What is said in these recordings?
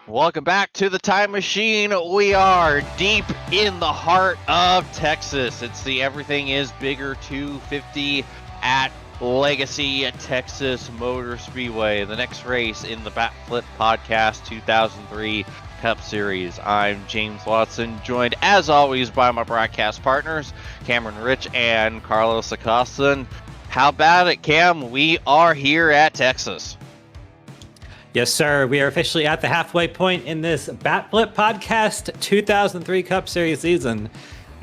Welcome back to the Time Machine. We are deep in the heart of Texas. It's the Everything is Bigger 250 at Legacy Texas Motor Speedway, the next race in the Batflip Podcast 2003 Cup Series. I'm James Watson, joined as always by my broadcast partners, Cameron Rich and Carlos Acosta. How about it, Cam? We are here at Texas. Yes, sir. We are officially at the halfway point in this Batflip Podcast 2003 Cup Series season.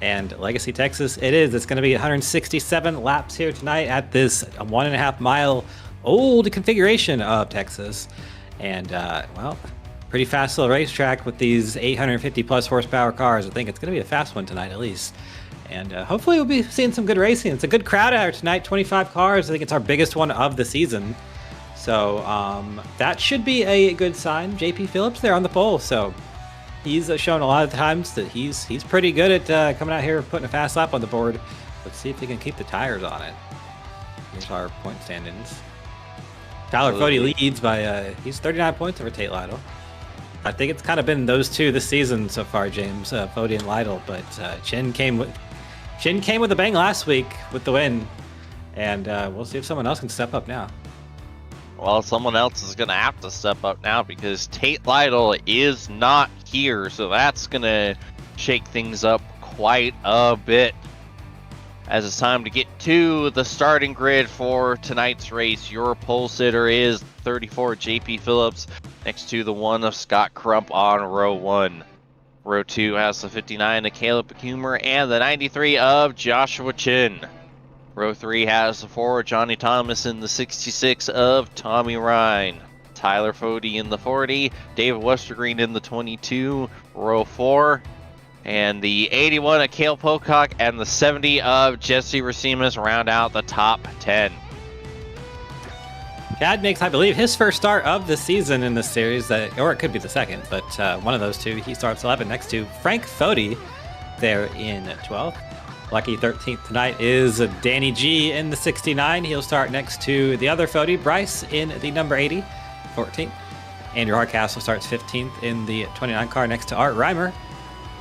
And Legacy, Texas, it is. It's going to be 167 laps here tonight at this 1.5 mile old configuration of Texas. And, well, pretty fast little racetrack with these 850 plus horsepower cars. I think it's going to be a fast one tonight, at least. And hopefully we'll be seeing some good racing. It's a good crowd out here tonight, 25 cars. I think it's our biggest one of the season. So that should be a good sign. JP Phillips there on the pole. So he's shown a lot of times that he's pretty good at coming out here putting a fast lap on the board. Let's see if he can keep the tires on it. Here's our point standings. Tyler Fody leads by he's 39 points over Tate Lytle. I think it's kind of been those two this season so far, James, Fody and Lytle. But Chin came with a bang last week with the win, and we'll see if someone else can step up now. Well, someone else is going to have to step up now because Tate Lytle is not here, so that's going to shake things up quite a bit. As it's time to get to the starting grid for tonight's race, your pole sitter is 34 JP Phillips next to the one of Scott Crump on row 1. Row 2 has the 59 of Caleb Bakumer and the 93 of Joshua Chin. Row 3 has the 4 Johnny Thomas and the 66 of Tommy Ryan. Tyler Fody in the 40, David Westergreen in the 22, row 4. And the 81 of Cale Pocock and the 70 of Jesse Racimas round out the top 10. Chad makes, I believe, his first start of the season in this series, or it could be the second, but one of those two. He starts 11 next to Frank Fody there in 12th. Lucky 13th tonight is Danny G in the 69. He'll start next to the other Fody, Bryce, in the number 80, 14th. Andrew Hardcastle starts 15th in the 29 car next to Art Reimer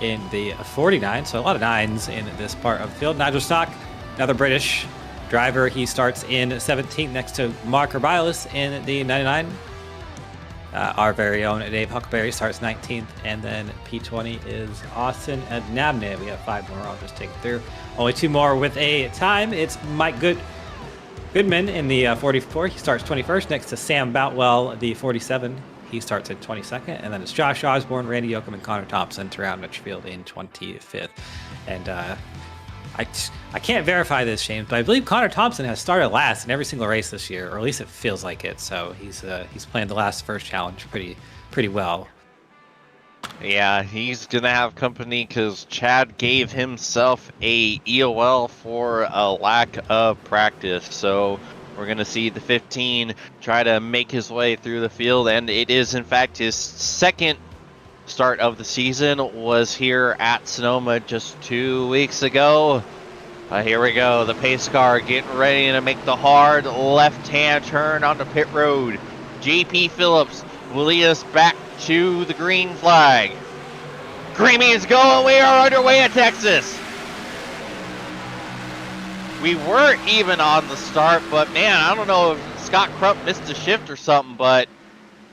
in the 49. So a lot of nines in this part of the field. Nigel Stock, another British driver. He starts in 17th next to Mark Urbiles in the 99. Our very own Dave Huckleberry starts 19th, and then P20 is Austin Adnabne. We have 5 more. I'll just take it through. Only 2 more with a time. It's Mike Goodman in the 44. He starts 21st next to Sam Boutwell, the 47. He starts at 22nd, and then it's Josh Osborne, Randy Yoakum, and Connor Thompson to round Mitchfield in 25th. And I can't verify this, James, but I believe Connor Thompson has started last in every single race this year, or at least it feels like it. So he's playing the first challenge pretty well. Yeah, he's gonna have company because Chad gave himself a EOL for a lack of practice. So we're gonna see the 15 try to make his way through the field, and it is in fact his second start of the season. Was here at Sonoma just 2 weeks ago. Here we go, the pace car getting ready to make the hard left-hand turn onto pit road. JP Phillips will lead us back to the green flag. Green means go, and we are underway at Texas. We weren't even on the start, but man, I don't know if Scott Crump missed a shift or something, but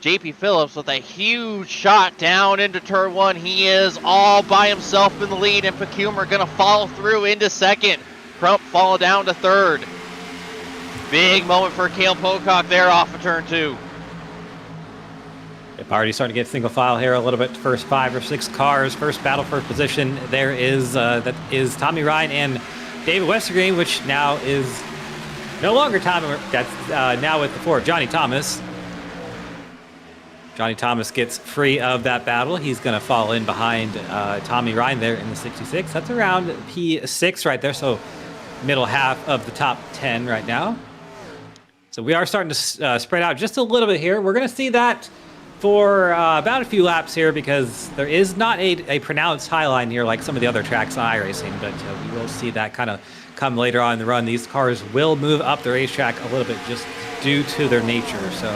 JP Phillips with a huge shot down into turn 1. He is all by himself in the lead, and Bakumer going to follow through into second. Crump fall down to third. Big moment for Cale Pocock there off of turn 2. Yep, already starting to get single file here a little bit. First 5 or 6 cars, first battle for position. There is that is Tommy Ryan and David Westergreen, which now is no longer Tommy. That's now with the 4 Johnny Thomas. Johnny Thomas gets free of that battle. He's going to fall in behind Tommy Ryan there in the 66. That's around P6 right there, so middle half of the top 10 right now. So we are starting to spread out just a little bit here. We're going to see that for about a few laps here because there is not a pronounced high line here like some of the other tracks on iRacing, but we will see that kind of come later on in the run. These cars will move up the racetrack a little bit just due to their nature. So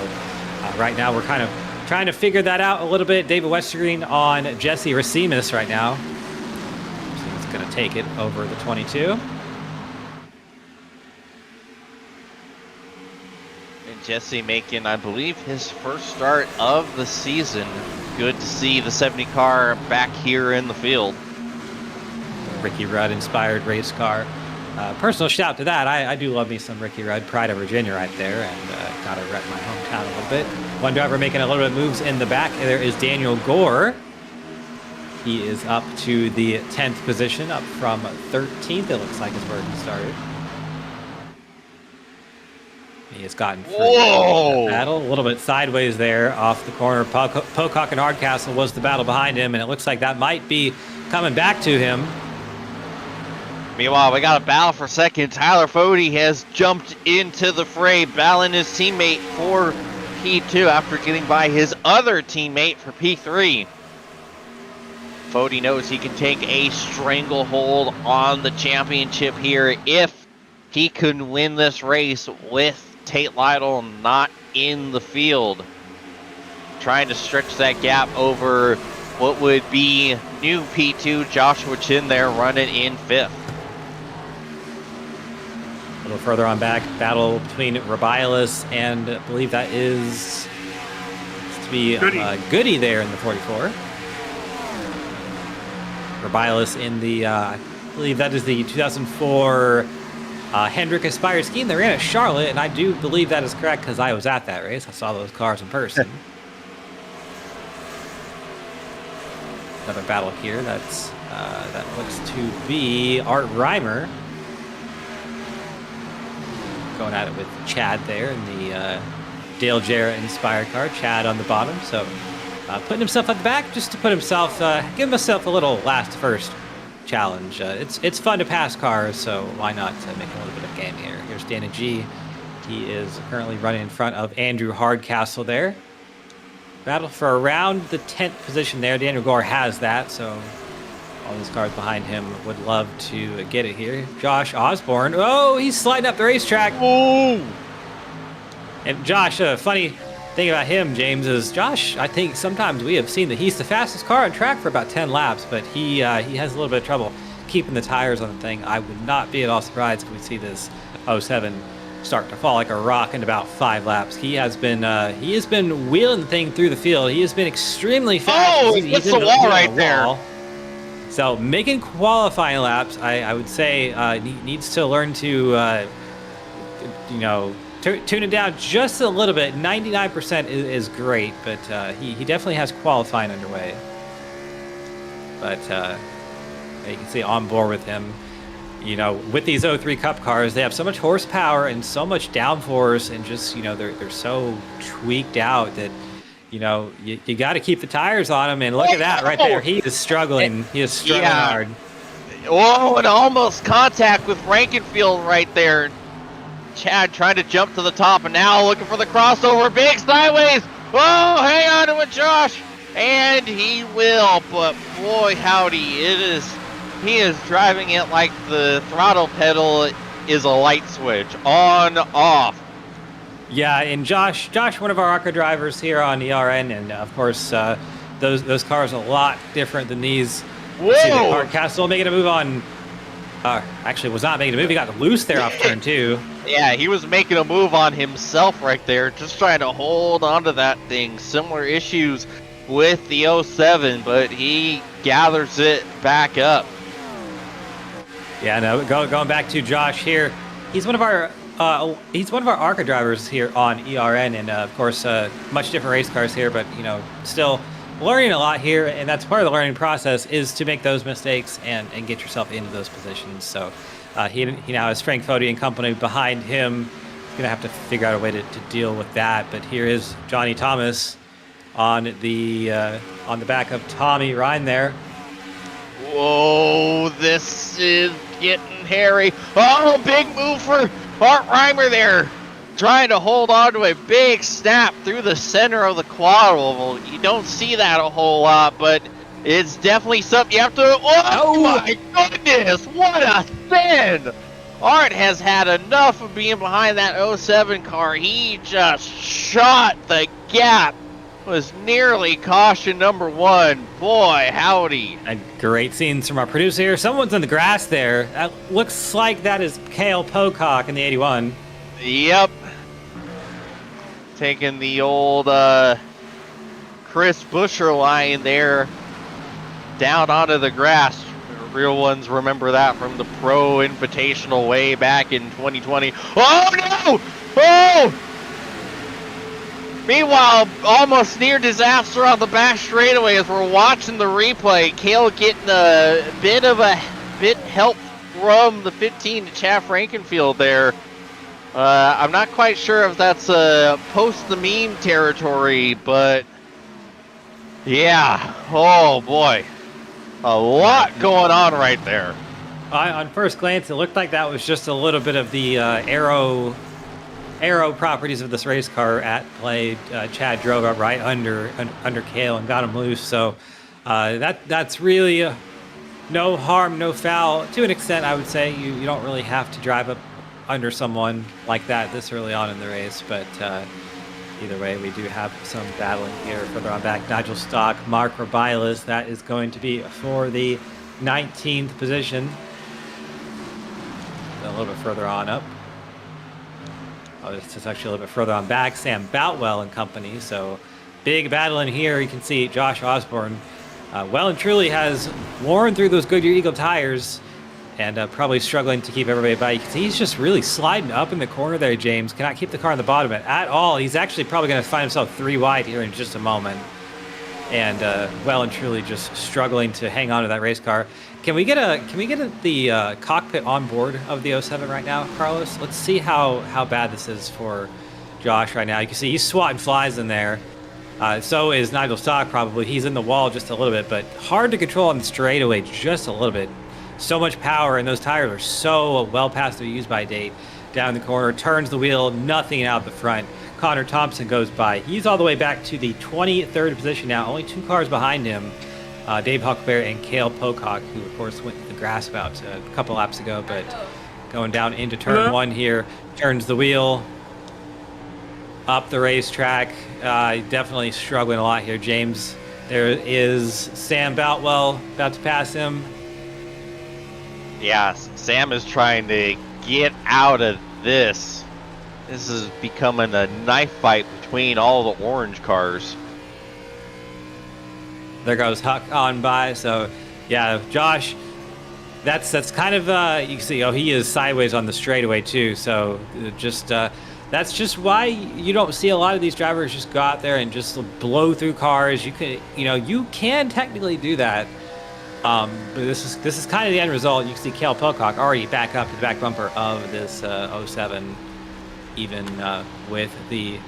right now we're kind of trying to figure that out a little bit. David Westergreen on Jesse Racimus right now. He's going to take it over the 22. And Jesse making, I believe, his first start of the season. Good to see the 70 car back here in the field. Ricky Rudd inspired race car. Personal shout to that. I do love me some Ricky Rudd, Pride of Virginia right there, and got to rep my hometown a little bit. One driver making a little bit of moves in the back. There is Daniel Gore. He is up to the 10th position, up from 13th, it looks like, is where he started. He has gotten through the battle. A little bit sideways there off the corner. Pocock and Hardcastle was the battle behind him, and it looks like that might be coming back to him. Meanwhile, we got a battle for second. Tyler Fody has jumped into the fray, battling his teammate for P2 after getting by his other teammate for P3. Fody knows he can take a stranglehold on the championship here if he can win this race with Tate Lytle not in the field. Trying to stretch that gap over what would be new P2 Joshua Chin there running in 5th. A little further on back, battle between Rabialis and I believe that is to be Goody there in the 44. Rabialis in the, I believe that is the 2004 Hendrick Aspire scheme. They ran at Charlotte, and I do believe that is correct because I was at that race. I saw those cars in person. Another battle here. That's that looks to be Art Reimer. Going at it with Chad there in the Dale Jarrett inspired car. Chad on the bottom, so putting himself at the back just to put himself, give himself a little last first challenge. It's fun to pass cars, so why not make a little bit of game here. Here's Danny G. He is currently running in front of Andrew Hardcastle there. Battle for around the 10th position there. Daniel Gore has that, so all these cars behind him would love to get it here. Josh Osborne. Oh, he's sliding up the racetrack. Oh! And Josh, a funny thing about him, James, is Josh, I think sometimes we have seen that he's the fastest car on track for about 10 laps, but he has a little bit of trouble keeping the tires on the thing. I would not be at all surprised if we see this 07 start to fall like a rock in about 5 laps. He has been wheeling the thing through the field. He has been extremely fast. Oh, he hits the wall right there. So making qualifying laps, I would say needs to learn to, tune it down just a little bit. 99% is great, but he definitely has qualifying underway. But you can see on board with him. With these 03 Cup cars, they have so much horsepower and so much downforce, and just they're so tweaked out that. You got to keep the tires on him, and look at that right there. He is struggling. He is struggling hard. Whoa, and almost contact with Rankenfield right there. Chad trying to jump to the top, and now looking for the crossover. Big sideways. Whoa, hang on to it, Josh. And he will, but boy, howdy. He is driving it like the throttle pedal is a light switch. On, off. Yeah, and Josh, one of our ARCA drivers here on ERN, and of course, those cars are a lot different than these. Whoa! See the Hardcastle making a move on. Actually, was not making a move. He got loose there off turn 2. Yeah, he was making a move on himself right there, just trying to hold onto that thing. Similar issues with the 07, but he gathers it back up. Yeah, no, going back to Josh here. He's one of our ARCA drivers here on ERN, and of course, much different race cars here, but still learning a lot here, and that's part of the learning process is to make those mistakes and get yourself into those positions. So he now has Frank Fody and company behind him. He's gonna have to figure out a way to deal with that. But here is Johnny Thomas on the back of Tommy Ryan there. Whoa, this is getting hairy. Oh, big move for Art Reimer there. Trying to hold on to a big snap through the center of the quad oval. You don't see that a whole lot, but it's definitely something you have to... Oh my goodness, what a spin! Art has had enough of being behind that 07 car. He just shot the gap was nearly caution number 1. Boy, howdy. And great scenes from our producer here. Someone's in the grass there. That looks like that is Cale Pocock in the 81. Yep. Taking the old Chris Buescher line there down onto the grass. The real ones remember that from the Pro Invitational way back in 2020. Oh no! Oh! Meanwhile, almost near disaster on the back straightaway as we're watching the replay. Cale getting a bit help from the 15 to Chad Frankenfield there. I'm not quite sure if that's post the meme territory, but yeah. Oh boy. A lot going on right there. On first glance, it looked like that was just a little bit of the aero properties of this race car at play. Chad drove up right under Cale and got him loose. So that's really no harm, no foul. To an extent, I would say you don't really have to drive up under someone like that this early on in the race. But either way, we do have some battling here further on back. Nigel Stock, Mark Rabiles, that is going to be for the 19th position. A little bit further on up. Oh, this is actually a little bit further on back. Sam Boutwell and company. So big battle in here. You can see Josh Osborne well and truly has worn through those Goodyear Eagle tires and probably struggling to keep everybody by. You can see he's just really sliding up in the corner there, James. Cannot keep the car on the bottom at all. He's actually probably going to find himself 3 wide here in just a moment. And well and truly just struggling to hang on to that race car. Can we get the cockpit on board of the 07 right now, Carlos? Let's see how bad this is for Josh right now. You can see he's swatting flies in there. So is Nigel Stock probably. He's in the wall just a little bit, but hard to control on the straightaway just a little bit. So much power, and those tires are so well past their use-by date. Down the corner, turns the wheel, nothing out the front. Connor Thompson goes by. He's all the way back to the 23rd position now, only 2 cars behind him. Dave Huckleberry and Cale Pocock, who of course went to the grass about a couple laps ago, but going down into turn 1 here, turns the wheel up the racetrack. Definitely struggling a lot here, James. There is Sam Boutwell about to pass him. Yeah, Sam is trying to get out of this. This is becoming a knife fight between all the orange cars. There goes Huck on by. So, yeah, Josh, that's kind of, you can see, he is sideways on the straightaway too. So just that's just why you don't see a lot of these drivers just go out there and just blow through cars. You can technically do that. But this is kind of the end result. You can see Cale Pocock already back up to the back bumper of this 07, even with the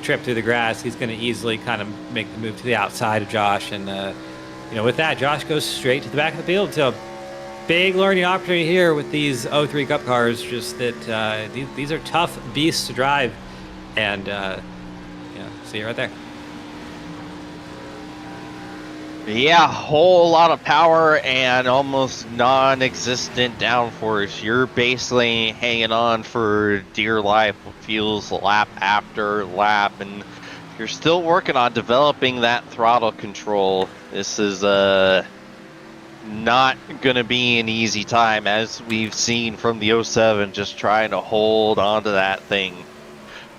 trip through the grass. He's going to easily kind of make the move to the outside of Josh, and with that, Josh goes straight to the back of the field. So big learning opportunity here with these 03 Cup cars. Just that these are tough beasts to drive, and see right there. Yeah, whole lot of power and almost non-existent downforce. You're basically hanging on for dear life, what feels lap after lap, and you're still working on developing that throttle control. This is not going to be an easy time, as we've seen from the 07, just trying to hold on to that thing.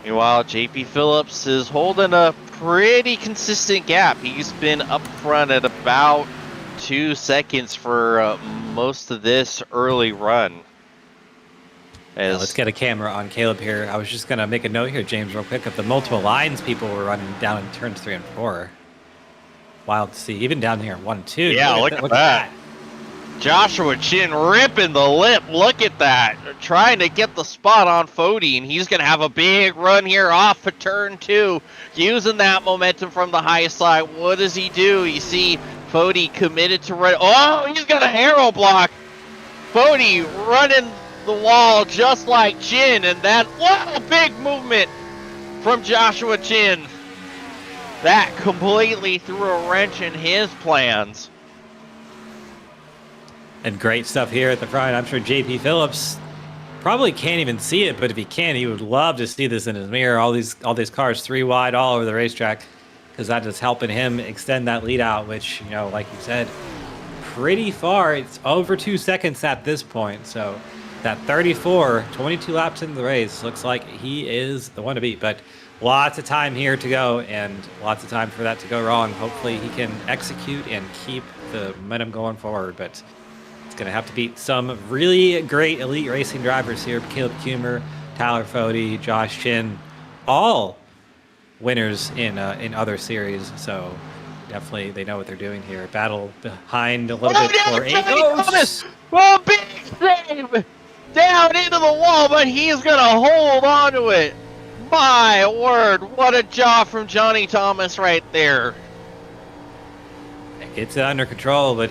Meanwhile, JP Phillips is holding a pretty consistent gap. He's been up front at about 2 seconds for most of this early run. Let's get a camera on Caleb here. I was just going to make a note here, James, real quick, of the multiple lines people were running down in turns 3 and 4. Wild to see. Even down here in 1 and 2. Yeah, look at that. Joshua Chin ripping the lip. Look at that. Trying to get the spot on Fody, and he's going to have a big run here off of turn 2. Using that momentum from the high side. What does he do? You see Fody committed to run. Oh, he's got an aero block. Fody running the wall just like Chin, and that, what a big movement from Joshua Chin. That completely threw a wrench in his plans. And great stuff here at the front. I'm sure JP Phillips probably can't even see it, but if he can, he would love to see this in his mirror. All these cars 3 wide all over the racetrack, because that is helping him extend that lead out, which, you know, like you said, pretty far. It's over 2 seconds at this point. So that 34, 22 laps into the race, looks like he is the one to beat. But lots of time here to go, and lots of time for that to go wrong. Hopefully he can execute and keep the momentum going forward. But it's going to have to beat some really great elite racing drivers here. Caleb Kumer, Tyler Fode, Josh Chin, all winners in other series. So definitely they know what they're doing here. Battle behind a little bit for eight. Well, big save down into the wall, but he's going to hold on to it. My word, what a job from Johnny Thomas right there. Gets it under control, but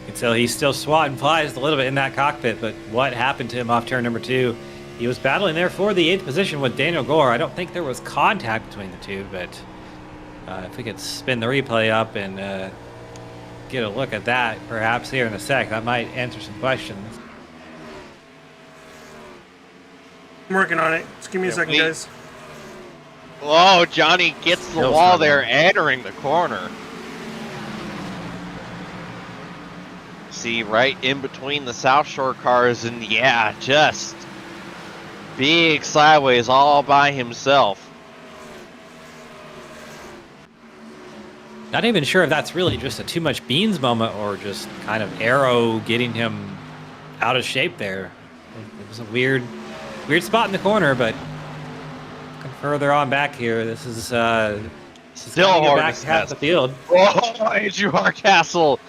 until he's still swatting flies a little bit in that cockpit. But what happened to him off turn number 2? He was battling there for the 8th position with Daniel Gore. I don't think there was contact between the two, but if we could spin the replay up and get a look at that perhaps here in a sec, that might answer some questions. I'm working on it. Just give me a second, guys. Oh, Johnny gets the wall there, entering the corner. See, right in between the South Shore cars, and yeah, just big sideways all by himself. Not even sure if that's really just a too much beans moment or just kind of Aero getting him out of shape there. It was a weird spot in the corner, but further on back here, this is still hard back half the field. Oh, Andrew Hardcastle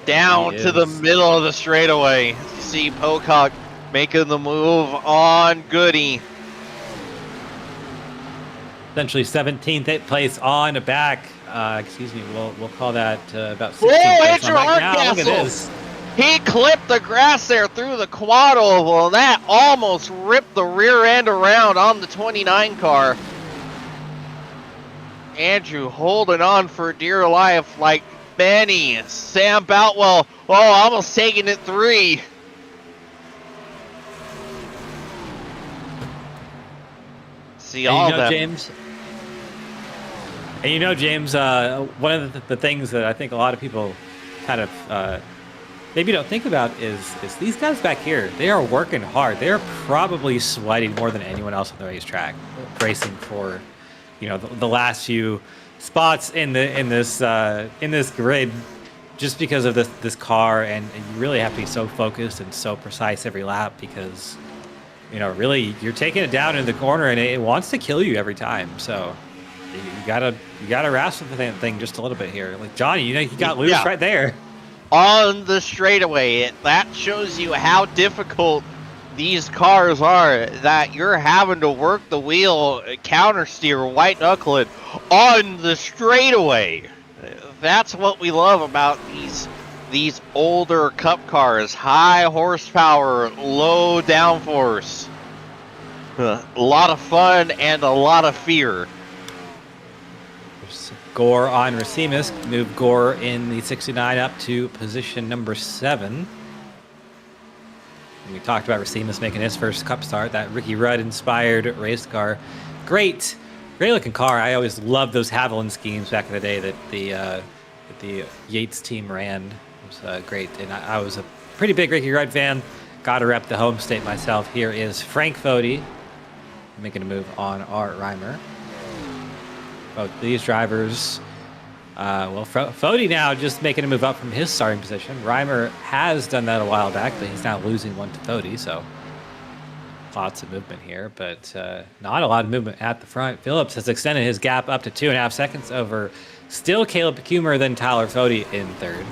down to the middle of the straightaway. You see Pocock making the move on Goody. Essentially 17th place on the back. Excuse me, we'll call that about 16th. Oh, Andrew Hardcastle! Look at this. He clipped the grass there through the quad oval, and that almost ripped the rear end around on the 29 car. Andrew holding on for dear life like Benny. Sam Boutwell, almost taking it 3. See all that. James. And James, one of the things that I think a lot of people kind of maybe don't think about is these guys back here. They are working hard. They are probably sweating more than anyone else on the racetrack, racing for, the last few spots in this grid, just because of this car. And you really have to be so focused and so precise every lap, because really you're taking it down in the corner and it wants to kill you every time. So you gotta wrestle with that thing just a little bit here. Like Johnny, he got loose right there on the straightaway. That shows you how difficult these cars are, that you're having to work the wheel, counter steer, white knuckle it on the straightaway. That's what we love about these older cup cars. High horsepower, low downforce. A lot of fun and a lot of fear. Gore on Racimus, move Gore in the 69 up to position number 7. We talked about Racimus making his first cup start, that Ricky Rudd inspired race car. Great looking car. I always loved those Haviland schemes back in the day that the Yates team ran. It was great, and I was a pretty big Ricky Rudd fan. Got to rep the home state myself. Here is Frank Fode making a move on Art Reimer. Both these drivers, Fode now just making a move up from his starting position. Reimer has done that a while back, but he's now losing one to Fode, so lots of movement here, but not a lot of movement at the front. Phillips has extended his gap up to 2.5 seconds over still Caleb Kumer, then Tyler Fode in 3rd.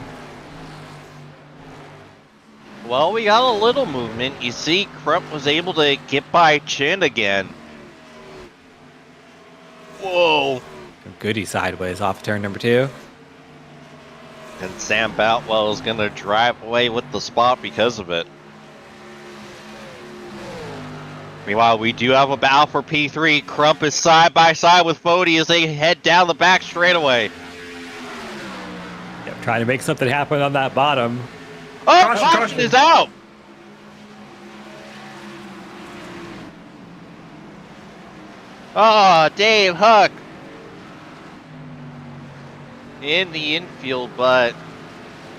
Well, we got a little movement. You see, Crump was able to get by Chin again. Whoa. Goody sideways off turn number 2. And Sam Boutwell is going to drive away with the spot because of it. Meanwhile, we do have a battle for P3. Crump is side by side with Fode as they head down the back straightaway. Yep, trying to make something happen on that bottom. Oh, caution is out! Oh, Dave Huck in the infield, but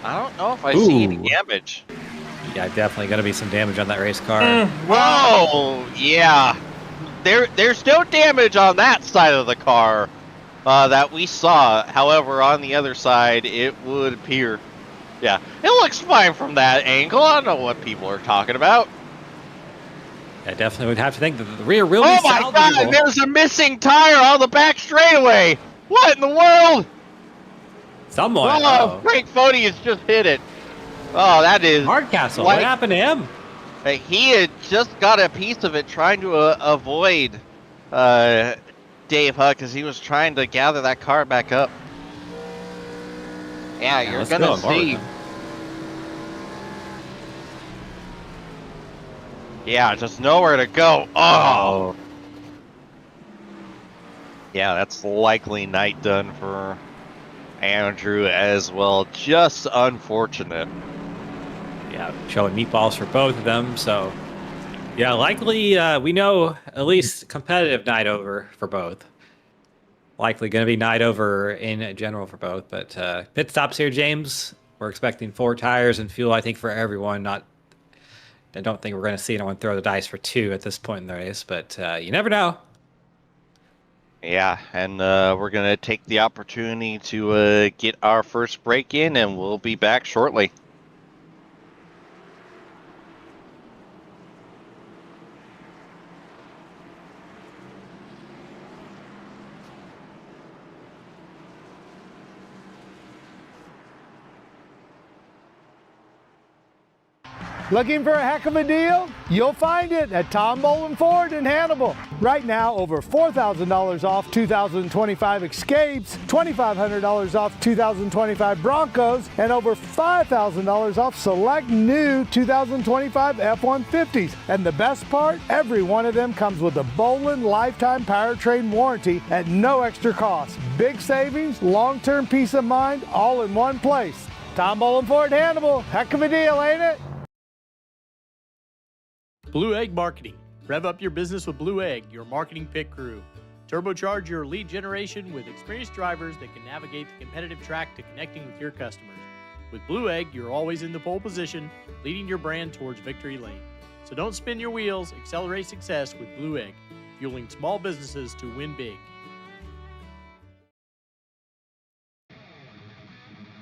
I don't know if I see any damage. Yeah, definitely going to be some damage on that race car. Whoa, yeah. There's no damage on that side of the car that we saw. However, on the other side, it would appear, yeah, it looks fine from that angle. I don't know what people are talking about. I definitely would have to think that the rear will be Oh my God, there's a missing tire on the back straightaway. What in the world? Someone. Oh, Frank Fody has just hit it. Oh, that is Hardcastle. What happened to him? He had just got a piece of it trying to avoid Dave Huck because he was trying to gather that car back up. Yeah, you're gonna see. Yeah, just nowhere to go. Oh. Yeah, that's likely night done for Andrew as well. Just unfortunate. Yeah, showing meatballs for both of them. So, yeah, likely we know at least competitive night over for both. Likely going to be night over in general for both. But pit stops here, James. We're expecting 4 tires and fuel, I think, for everyone. I don't think we're going to see anyone throw the dice for 2 at this point in the race, but you never know. Yeah, and we're going to take the opportunity to get our first break in, and we'll be back shortly. Looking for a heck of a deal? You'll find it at Tom Bolin Ford in Hannibal. Right now, over $4,000 off 2025 Escapes, $2,500 off 2025 Broncos, and over $5,000 off select new 2025 F-150s. And the best part, every one of them comes with a Bolin lifetime powertrain warranty at no extra cost. Big savings, long-term peace of mind, all in one place. Tom Bolin Ford Hannibal. Heck of a deal, ain't it? Blue Egg Marketing. Rev up your business with Blue Egg, your marketing pit crew. Turbocharge your lead generation with experienced drivers that can navigate the competitive track to connecting with your customers. With Blue Egg, you're always in the pole position, leading your brand towards victory lane. So don't spin your wheels, accelerate success with Blue Egg, fueling small businesses to win big.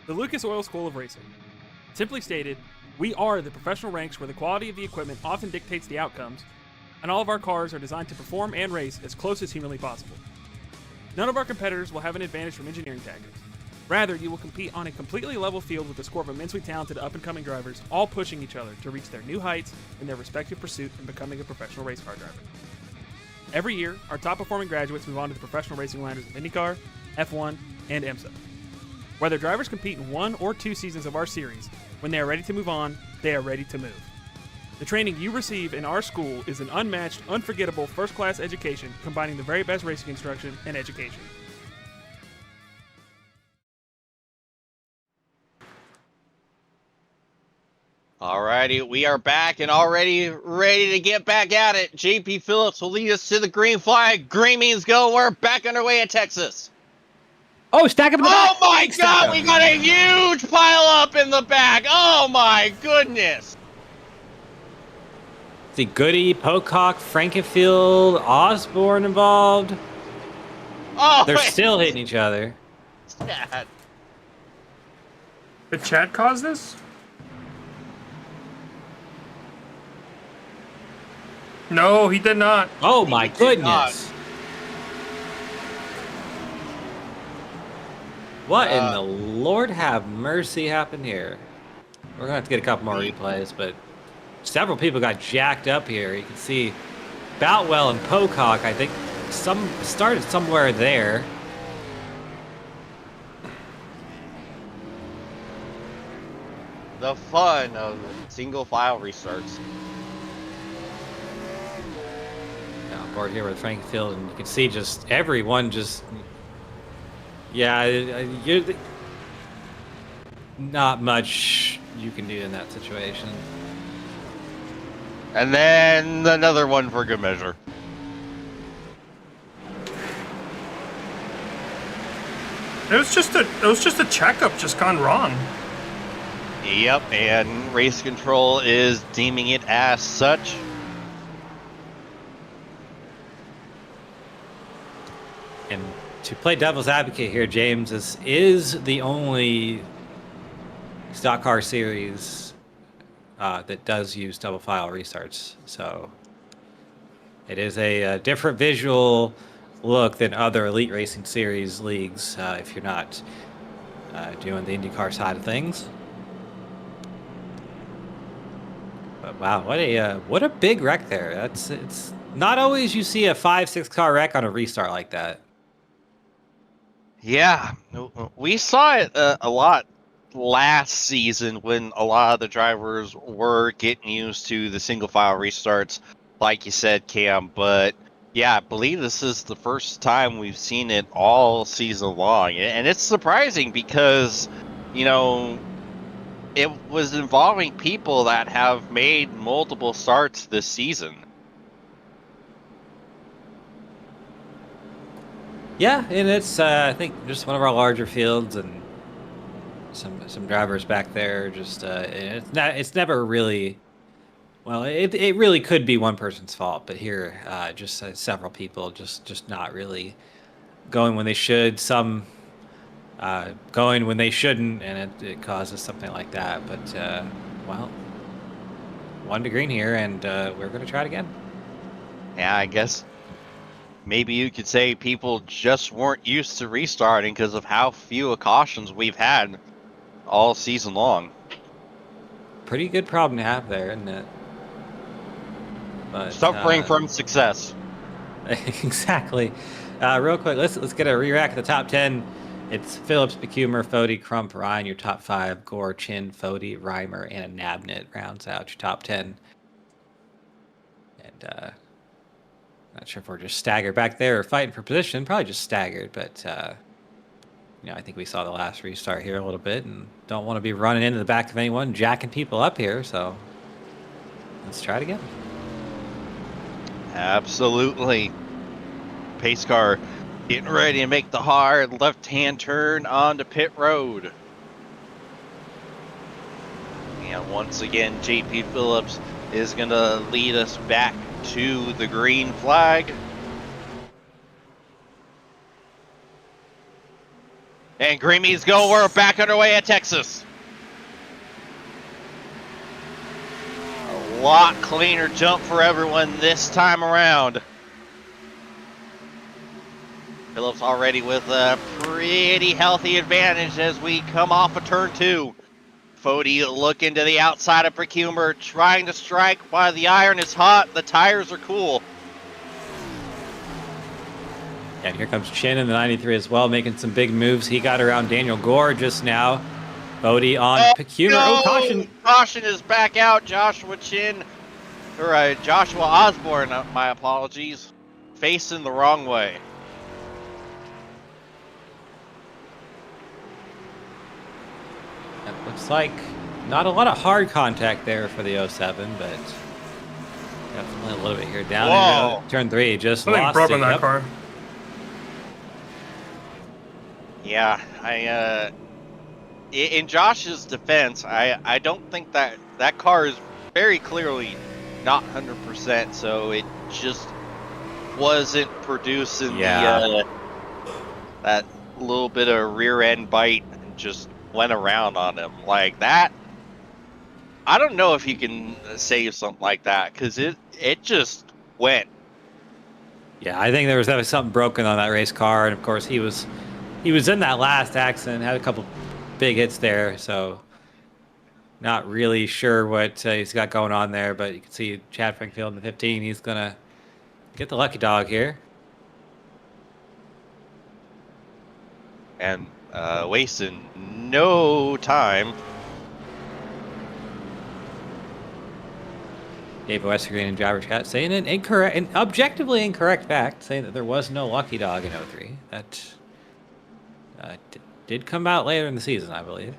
The Lucas Oil School of Racing. Simply stated, we are the professional ranks where the quality of the equipment often dictates the outcomes, and all of our cars are designed to perform and race as close as humanly possible. None of our competitors will have an advantage from engineering tactics. Rather, you will compete on a completely level field with a score of immensely talented up-and-coming drivers, all pushing each other to reach their new heights in their respective pursuit in becoming a professional race car driver. Every year, our top-performing graduates move on to the professional racing ladders of IndyCar, F1, and IMSA. Whether drivers compete in 1 or 2 seasons of our series, when they are ready to move on, they are ready to move. The training you receive in our school is an unmatched, unforgettable, first-class education combining the very best racing instruction and education. Alrighty, we are back and already ready to get back at it. JP Phillips will lead us to the green flag. Green means go. We're back underway at Texas. Oh, stack up in the back. Oh my God, we got a huge pile up in the back. Oh my goodness. See Goody, Pocock, Frankenfield, Osborne involved. Oh, they're still hitting each other. Sad. Did Chad cause this? No, he did not. Oh my goodness. What in the Lord have mercy happened here? We're going to have to get a couple more replays, but several people got jacked up here. You can see Boutwell and Pocock, I think, some started somewhere there. The fun of single file restarts. Now, board here with Frankfield, and you can see just everyone just... Yeah, not much you can do in that situation. And then another one for good measure. It was just a checkup just gone wrong. Yep, and race control is deeming it as such. And to play devil's advocate here, James, this is the only stock car series that does use double file restarts. So it is a different visual look than other Elite Racing Series leagues if you're not doing the IndyCar side of things. But wow, what a big wreck there. It's not always you see a 5-6 car wreck on a restart like that. Yeah, we saw it a lot last season when a lot of the drivers were getting used to the single file restarts, like you said, Cam. But yeah, I believe this is the first time we've seen it all season long. And it's surprising because, you know, it was involving people that have made multiple starts this season. Yeah, and it's I think just one of our larger fields and some drivers back there. Just it's never really, well, it really could be one person's fault, but here just several people just not really going when they should. Some going when they shouldn't, and it causes something like that. But well, 1 to green here, and we're going to try it again. Yeah, I guess maybe you could say people just weren't used to restarting because of how few cautions we've had all season long. Pretty good problem to have there, isn't it? But, suffering from success. Exactly. Real quick, let's get a re-rack of the top 10. It's Phillips, Becumer, Fody, Crump, Ryan, your top 5. Gore, Chin, Fody, Reimer, and a Nabnet rounds out your top 10. And not sure if we're just staggered back there or fighting for position. Probably just staggered, but you know, I think we saw the last restart here a little bit, and don't want to be running into the back of anyone, jacking people up here. So let's try it again. Absolutely. Pace car getting ready to make the hard left-hand turn onto pit road. And once again, JP Phillips is going to lead us back to the green flag. And Creamy's go. We're back underway at Texas. A lot cleaner jump for everyone this time around. Phillips already with a pretty healthy advantage as we come off of turn 2. Fody looking to the outside of Becumer, trying to strike while the iron is hot. The tires are cool. And here comes Chin in the 93 as well, making some big moves. He got around Daniel Gore just now. Fody on Becumer. No! Oh, caution. Caution is back out. Joshua Osborne, my apologies, facing the wrong way. It looks like not a lot of hard contact there for the 07, but definitely a little bit here down. Whoa. In turn 3, just Something lost broke it. on that Yep. car. Yeah, in Josh's defense, I don't think that car is very clearly not 100%, so it just wasn't producing that little bit of rear end bite and just went around on him like that. I don't know if you can save something like that because it just went. Yeah, I think there was definitely something broken on that race car, and of course he was in that last accident, had a couple big hits there, so not really sure what he's got going on there, but you can see Chad Frankfield in the 15. He's going to get the lucky dog here. And wasting no time. Dave Westergreen in driver chat saying an objectively incorrect fact, saying that there was no lucky dog in 03. That did come out later in the season, I believe.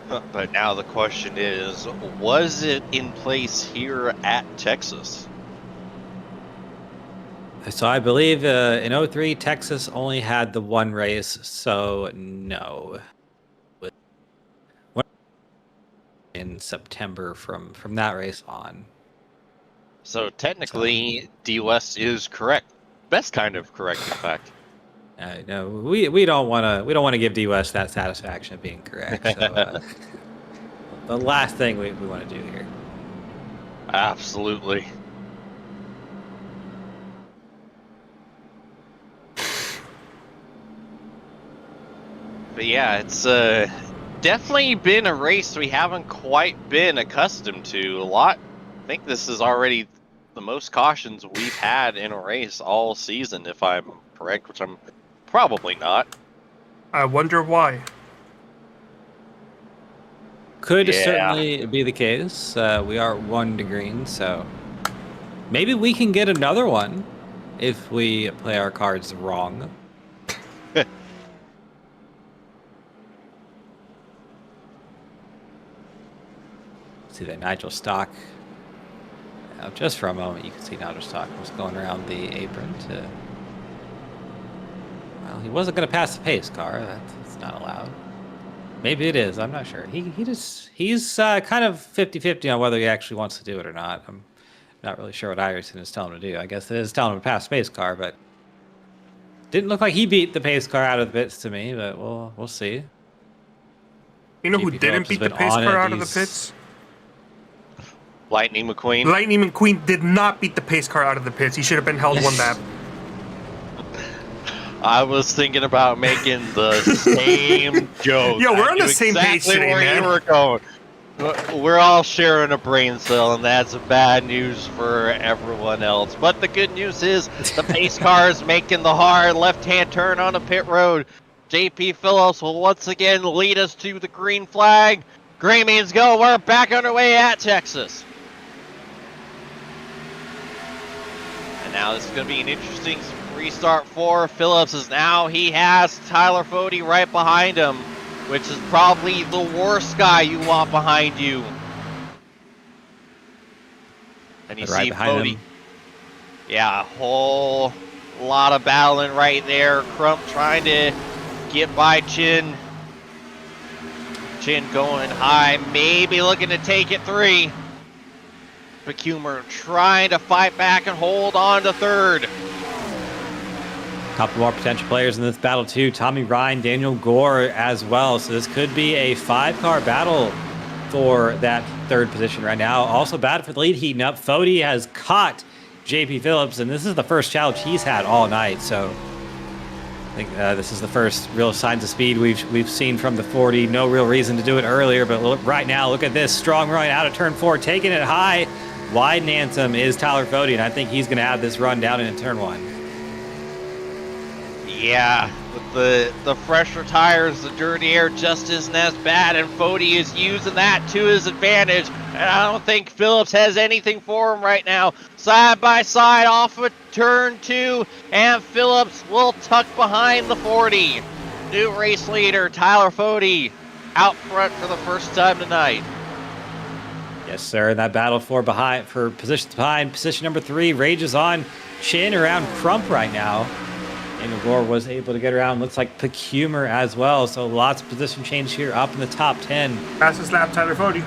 But now the question is, was it in place here at Texas? So I believe in 03, Texas only had the one race, so no. In September from that race on. So technically, D West is correct. Best kind of correct, in fact. No, we don't want to give D West that satisfaction of being correct. So the last thing we want to do here. Absolutely. But yeah, it's definitely been a race we haven't quite been accustomed to. I think this is already the most cautions we've had in a race all season, if I'm correct, which I'm probably not. I wonder why. Could certainly be the case. We are 1 to green, so maybe we can get another one if we play our cards wrong. See that Nigel Stock. Just for a moment, you can see Nigel Stock was going around the apron to. Well, he wasn't going to pass the pace car. That's not allowed. Maybe it is. I'm not sure. He's kind of 50-50 on whether he actually wants to do it or not. I'm not really sure what Iverson is telling him to do. I guess it is telling him to pass the pace car, but didn't look like he beat the pace car out of the pits to me. But we'll see. You know who didn't beat the pace car out of the pits? Lightning McQueen. Lightning McQueen did not beat the pace car out of the pits. He should have been held 1 lap. I was thinking about making the same joke. Yeah, we're on the same page today, where man. You were going. We're all sharing a brain cell, and that's bad news for everyone else. But the good news is the pace car is making the hard left-hand turn on the pit road. JP Phillips will once again lead us to the green flag. Green means go. We're back underway at Texas. And now this is going to be an interesting restart for Phillips, as now he has Tyler Fode right behind him, which is probably the worst guy you want behind you. And you see Fode. Yeah, a whole lot of battling right there. Crump trying to get by Chin. Chin going high, maybe looking to take it 3. Becumer trying to fight back and hold on to 3rd. A couple more potential players in this battle too. Tommy Ryan, Daniel Gore as well. So this could be a 5-car battle for that 3rd position right now. Also battle for the lead, heating up. Fode has caught JP Phillips, and this is the first challenge he's had all night. So I think this is the first real signs of speed we've seen from the 40. No real reason to do it earlier, but look, right now, look at this. Strong run out of turn 4, taking it high. Wide and Anthem is Tyler Fode, and I think he's going to have this run down into turn 1. Yeah, with the fresher tires, the dirty air just isn't as bad, and Fode is using that to his advantage. And I don't think Phillips has anything for him right now. Side by side off of turn 2, and Phillips will tuck behind the 40. New race leader Tyler Fode out front for the first time tonight. Yes, sir. And that battle for positions behind, position number 3 rages on. Chin around Crump right now. And Gore was able to get around. Looks like Becumer as well. So lots of position change here up in the top 10. Fastest lap, Tyler Fode.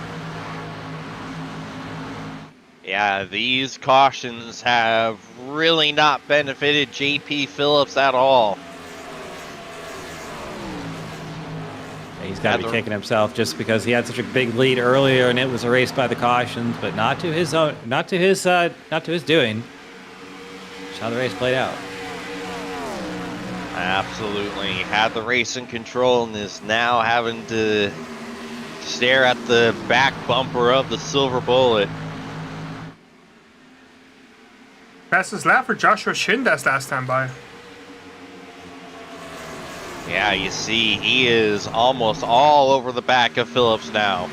Yeah, these cautions have really not benefited JP Phillips at all. He's got to be kicking himself just because he had such a big lead earlier, and it was erased by the cautions, but not to his doing. That's how the race played out. Absolutely, had the race in control and is now having to stare at the back bumper of the Silver Bullet. Fastest lap for Joshua Shindas last time by. Yeah, you see, he is almost all over the back of Phillips now.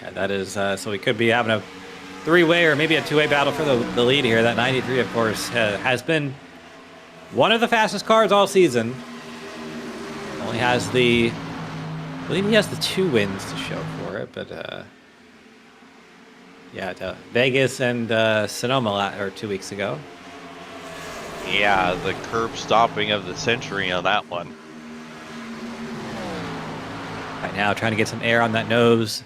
Yeah, that is, so we could be having a 3-way or maybe a 2-way battle for the lead here. That 93, of course, has been one of the fastest cars all season. Only has I believe he has the 2 wins to show for it, but Yeah, to Vegas and Sonoma 2 weeks ago. Yeah, the curb stomping of the century on that one. Right now, trying to get some air on that nose.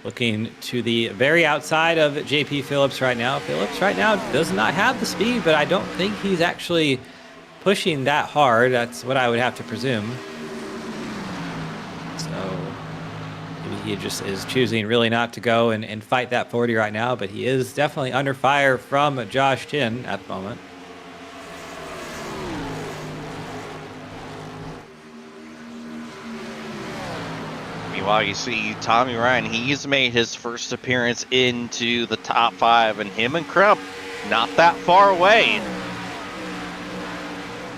Looking to the very outside of JP Phillips right now. Phillips right now does not have the speed, but I don't think he's actually pushing that hard. That's what I would have to presume. So maybe he just is choosing really not to go and fight that 40 right now, but he is definitely under fire from Josh Chin at the moment. Meanwhile, you see Tommy Ryan, he's made his first appearance into the top 5, and him and Crump not that far away.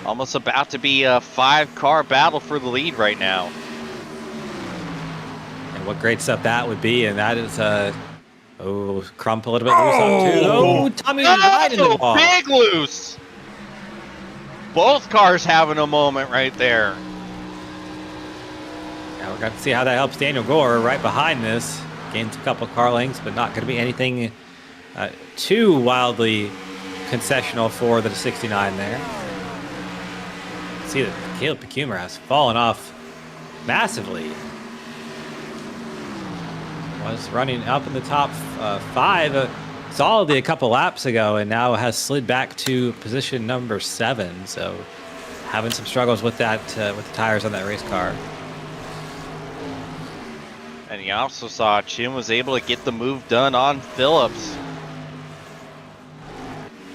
Almost about to be a 5-car battle for the lead right now. And what great stuff that would be, and that is Crump a little bit loose on two. Oh, Tommy right in the ball. Big loose. Both cars having a moment right there. Yeah, we're going to see how that helps Daniel Gore right behind this. Gains a couple car lengths, but not going to be anything too wildly concessional for the 69 there. See that Caleb Pecumer has fallen off massively. Was running up in the top 5 solidly a couple laps ago, and now has slid back to position number 7. So having some struggles with that with the tires on that race car. And you also saw Chin was able to get the move done on Phillips.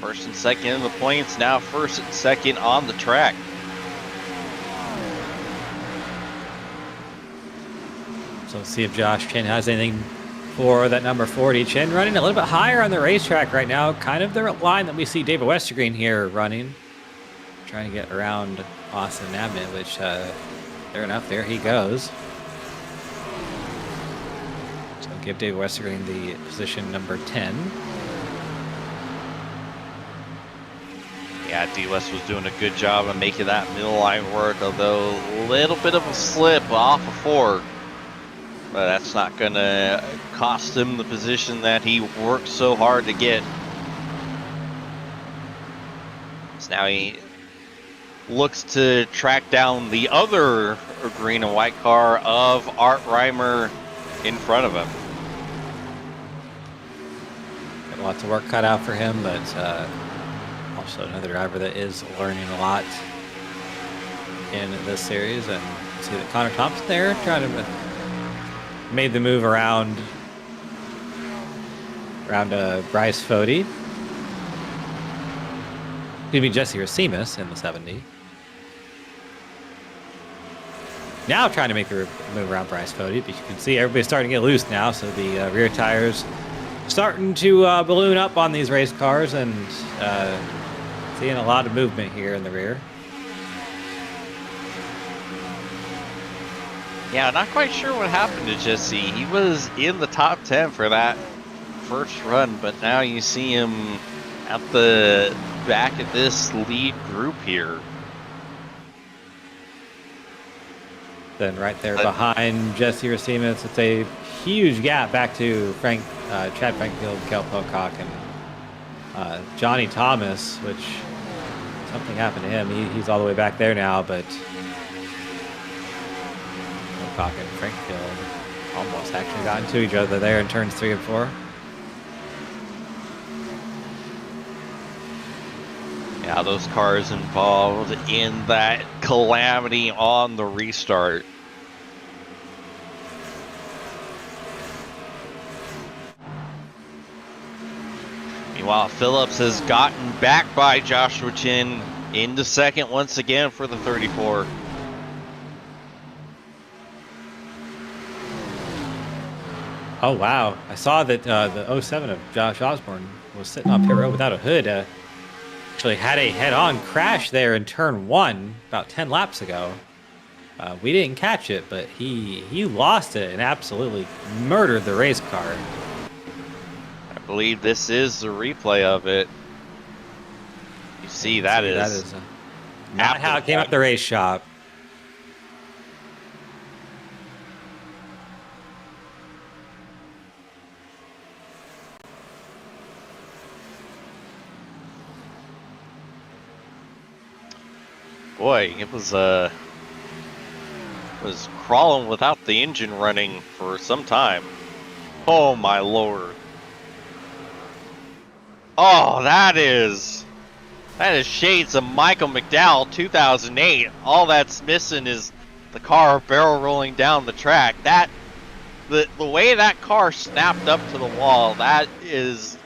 First and second in the points, now first and second on the track. So let's see if Josh Chin has anything for that number 40. Chin running a little bit higher on the racetrack right now. Kind of the line that we see David Westergreen here running. Trying to get around Austin Nabnett, which fair enough, there he goes. So give David Westergreen the position number 10. Yeah, D-West was doing a good job of making that middle line work, although a little bit of a slip off of 4. But that's not going to cost him the position that he worked so hard to get. So now he looks to track down the other green and white car of Art Reimer in front of him. Got lots of work cut out for him, but also another driver that is learning a lot in this series. And see that Connor Thompson there trying to made the move around Bryce Fody. Excuse me, Jesse Racimus in the 70. Now trying to make the move around Bryce Fody, but you can see everybody's starting to get loose now, so the rear tires starting to balloon up on these race cars, and seeing a lot of movement here in the rear. Yeah, not quite sure what happened to Jesse. He was in the top 10 for that first run, but now you see him at the back of this lead group here. Then right there behind Jesse Racimus, it's a huge gap back to Chad Frankfield, Kel Pocock, and Johnny Thomas, which something happened to him. He's all the way back there now, but Pocock and Frankfield almost actually got into each other there in turns 3 and 4. Yeah, those cars involved in that calamity on the restart. Meanwhile, Phillips has gotten back by Joshua Chin into second once again for the 34. Oh, wow. I saw that the 07 of Josh Osborne was sitting on pit road without a hood. Actually had a head-on crash there in turn 1 about 10 laps ago. We didn't catch it, but he lost it and absolutely murdered the race car. I believe this is the replay of it. You see, that is not how it came up the race shop. Boy, it was crawling without the engine running for some time. Oh my lord. Oh, that is shades of Michael McDowell 2008. All that's missing is the car barrel rolling down the track. The way that car snapped up to the wall, that is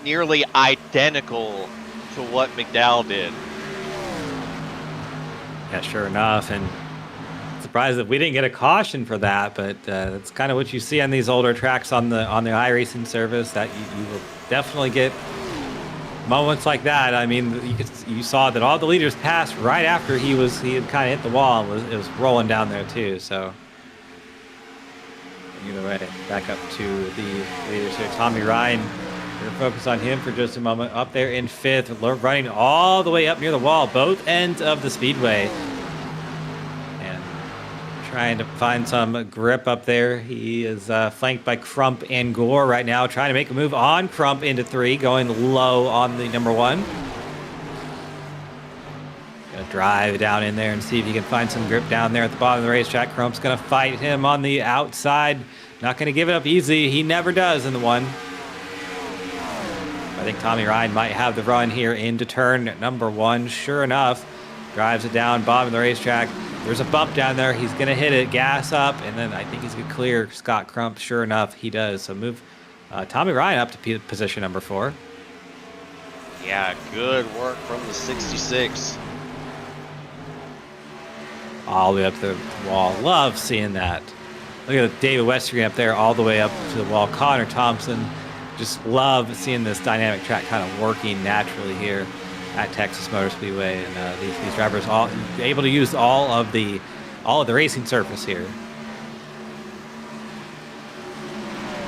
nearly identical to what McDowell did. Yeah, sure enough, and surprised that we didn't get a caution for that, but that's kind of what you see on these older tracks on the iRacing service, that you will definitely get moments like that. I mean, you saw that all the leaders passed right after he had kind of hit the wall and it was rolling down there too. So either way, back up to the leaders here. Tommy Ryan, we're going to focus on him for just a moment. Up there in 5th, running all the way up near the wall, both ends of the speedway. And trying to find some grip up there. He is flanked by Crump and Gore right now, trying to make a move on Crump into 3, going low on the number 1. Gonna drive down in there and see if he can find some grip down there at the bottom of the racetrack. Crump's gonna fight him on the outside. Not gonna give it up easy. He never does in the 1. I think Tommy Ryan might have the run here into turn number 1. Sure enough, drives it down, bottom of the racetrack. There's a bump down there. He's going to hit it, gas up, and then I think he's going to clear Scott Crump. Sure enough, he does. So move Tommy Ryan up to position number 4. Yeah, good work from the 66. All the way up to the wall. Love seeing that. Look at David Westergren up there all the way up to the wall. Connor Thompson. Just love seeing this dynamic track kind of working naturally here at Texas Motor Speedway, and these drivers all able to use all of the racing surface here.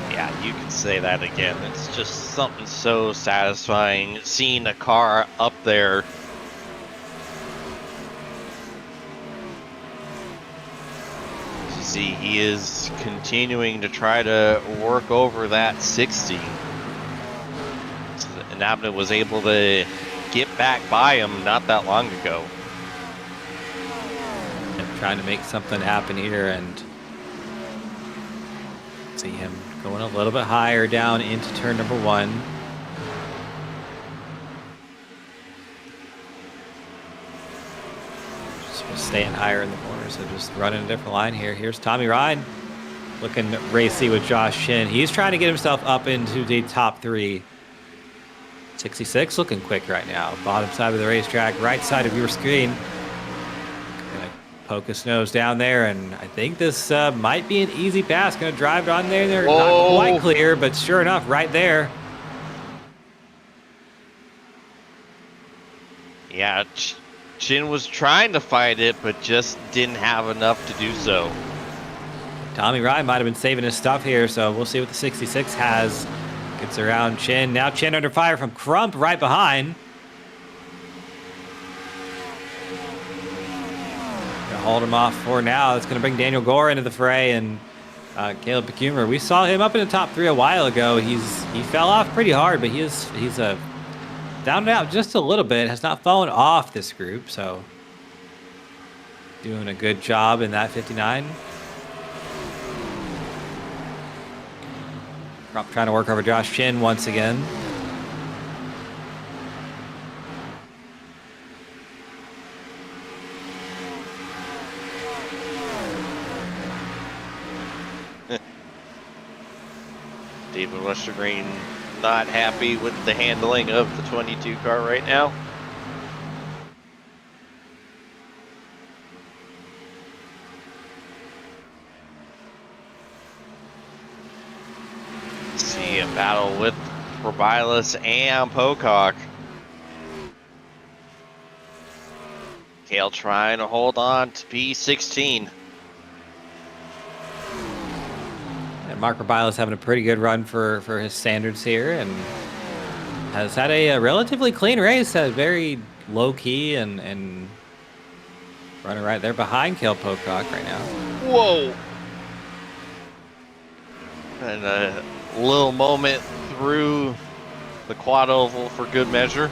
Yeah, you can say that again. It's just something so satisfying seeing a car up there. You see, he is continuing to try to work over that 60. And Abnett was able to get back by him not that long ago. And trying to make something happen here, and see him going a little bit higher down into turn number 1. Just staying higher in the corner, so just running a different line here. Here's Tommy Ryan looking racy with Josh Chin. He's trying to get himself up into the top 3. 66 looking quick right now. Bottom side of the racetrack, right side of your screen. Gonna poke his nose down there, and I think this might be an easy pass. Gonna drive it on there. They're not quite clear, but sure enough, right there. Yeah, Chin was trying to fight it, but just didn't have enough to do so. Tommy Ryan might have been saving his stuff here, so we'll see what the 66 has. Gets around Chin. Now Chin under fire from Crump right behind. Gonna hold him off for now. It's gonna bring Daniel Gore into the fray, and Caleb Becumer. We saw him up in the top 3 a while ago. He fell off pretty hard, but he's down and out just a little bit. Has not fallen off this group, so doing a good job in that 59. Crump trying to work over Josh Chin once again. David Westergreen not happy with the handling of the 22 car right now. See a battle with Robilas and Pocock. Kale trying to hold on to P16. And Mark Robilas having a pretty good run for his standards here, and has had a relatively clean race. Very low key and running right there behind Kale Pocock right now. Whoa! And a little moment through the quad oval for good measure.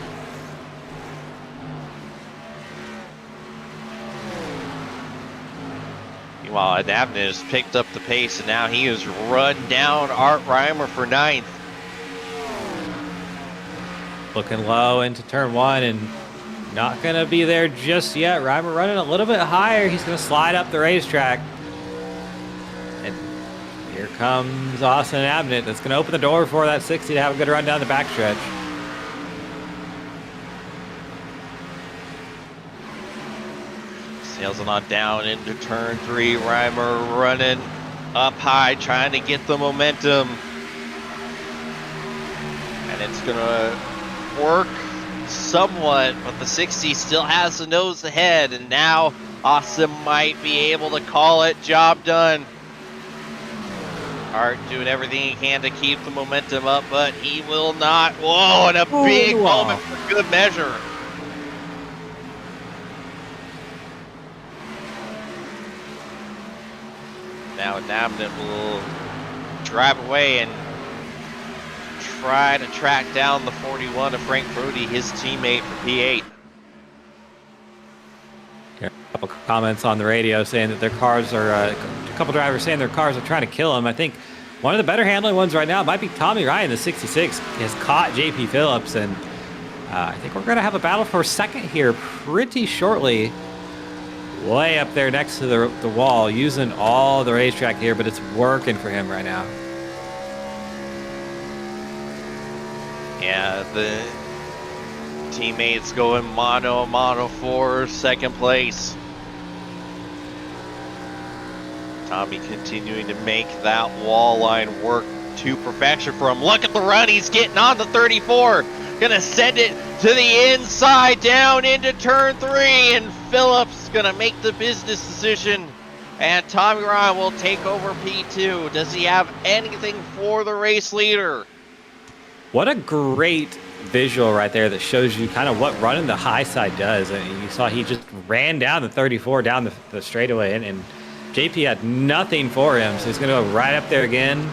Meanwhile, Adabnit has picked up the pace, and now he has run down Art Reimer for 9th. Looking low into turn 1 and not going to be there just yet. Reimer running a little bit higher. He's going to slide up the racetrack. And here comes Austin Adabnit. That's going to open the door for that 60 to have a good run down the backstretch. Sails on down into turn 3. Reimer running up high, trying to get the momentum. And it's going to work somewhat, but the 60 still has the nose ahead, and now Austin might be able to call it. Job done. Art doing everything he can to keep the momentum up, but he will not. Whoa, and a big moment for good measure. Now Adabnit will drive away and try to track down the 41 of Frank Brody, his teammate for P8. A couple comments on the radio saying that their cars are, a couple drivers saying their cars are trying to kill him. I think one of the better handling ones right now might be Tommy Ryan. The 66 has caught JP Phillips, and I think we're going to have a battle for second here pretty shortly. Way up there next to the wall, using all the racetrack here, but it's working for him right now. Yeah, the teammates going mono for second place. Tommy continuing to make that wall line work to perfection for him. Look at the run, he's getting on the 34. Gonna send it to the inside, down into turn 3, and Phillips gonna make the business decision. And Tommy Ryan will take over P2. Does he have anything for the race leader? What a great visual right there that shows you kind of what running the high side does. And you saw he just ran down the 34 down the straightaway, and JP had nothing for him, so he's going to go right up there again.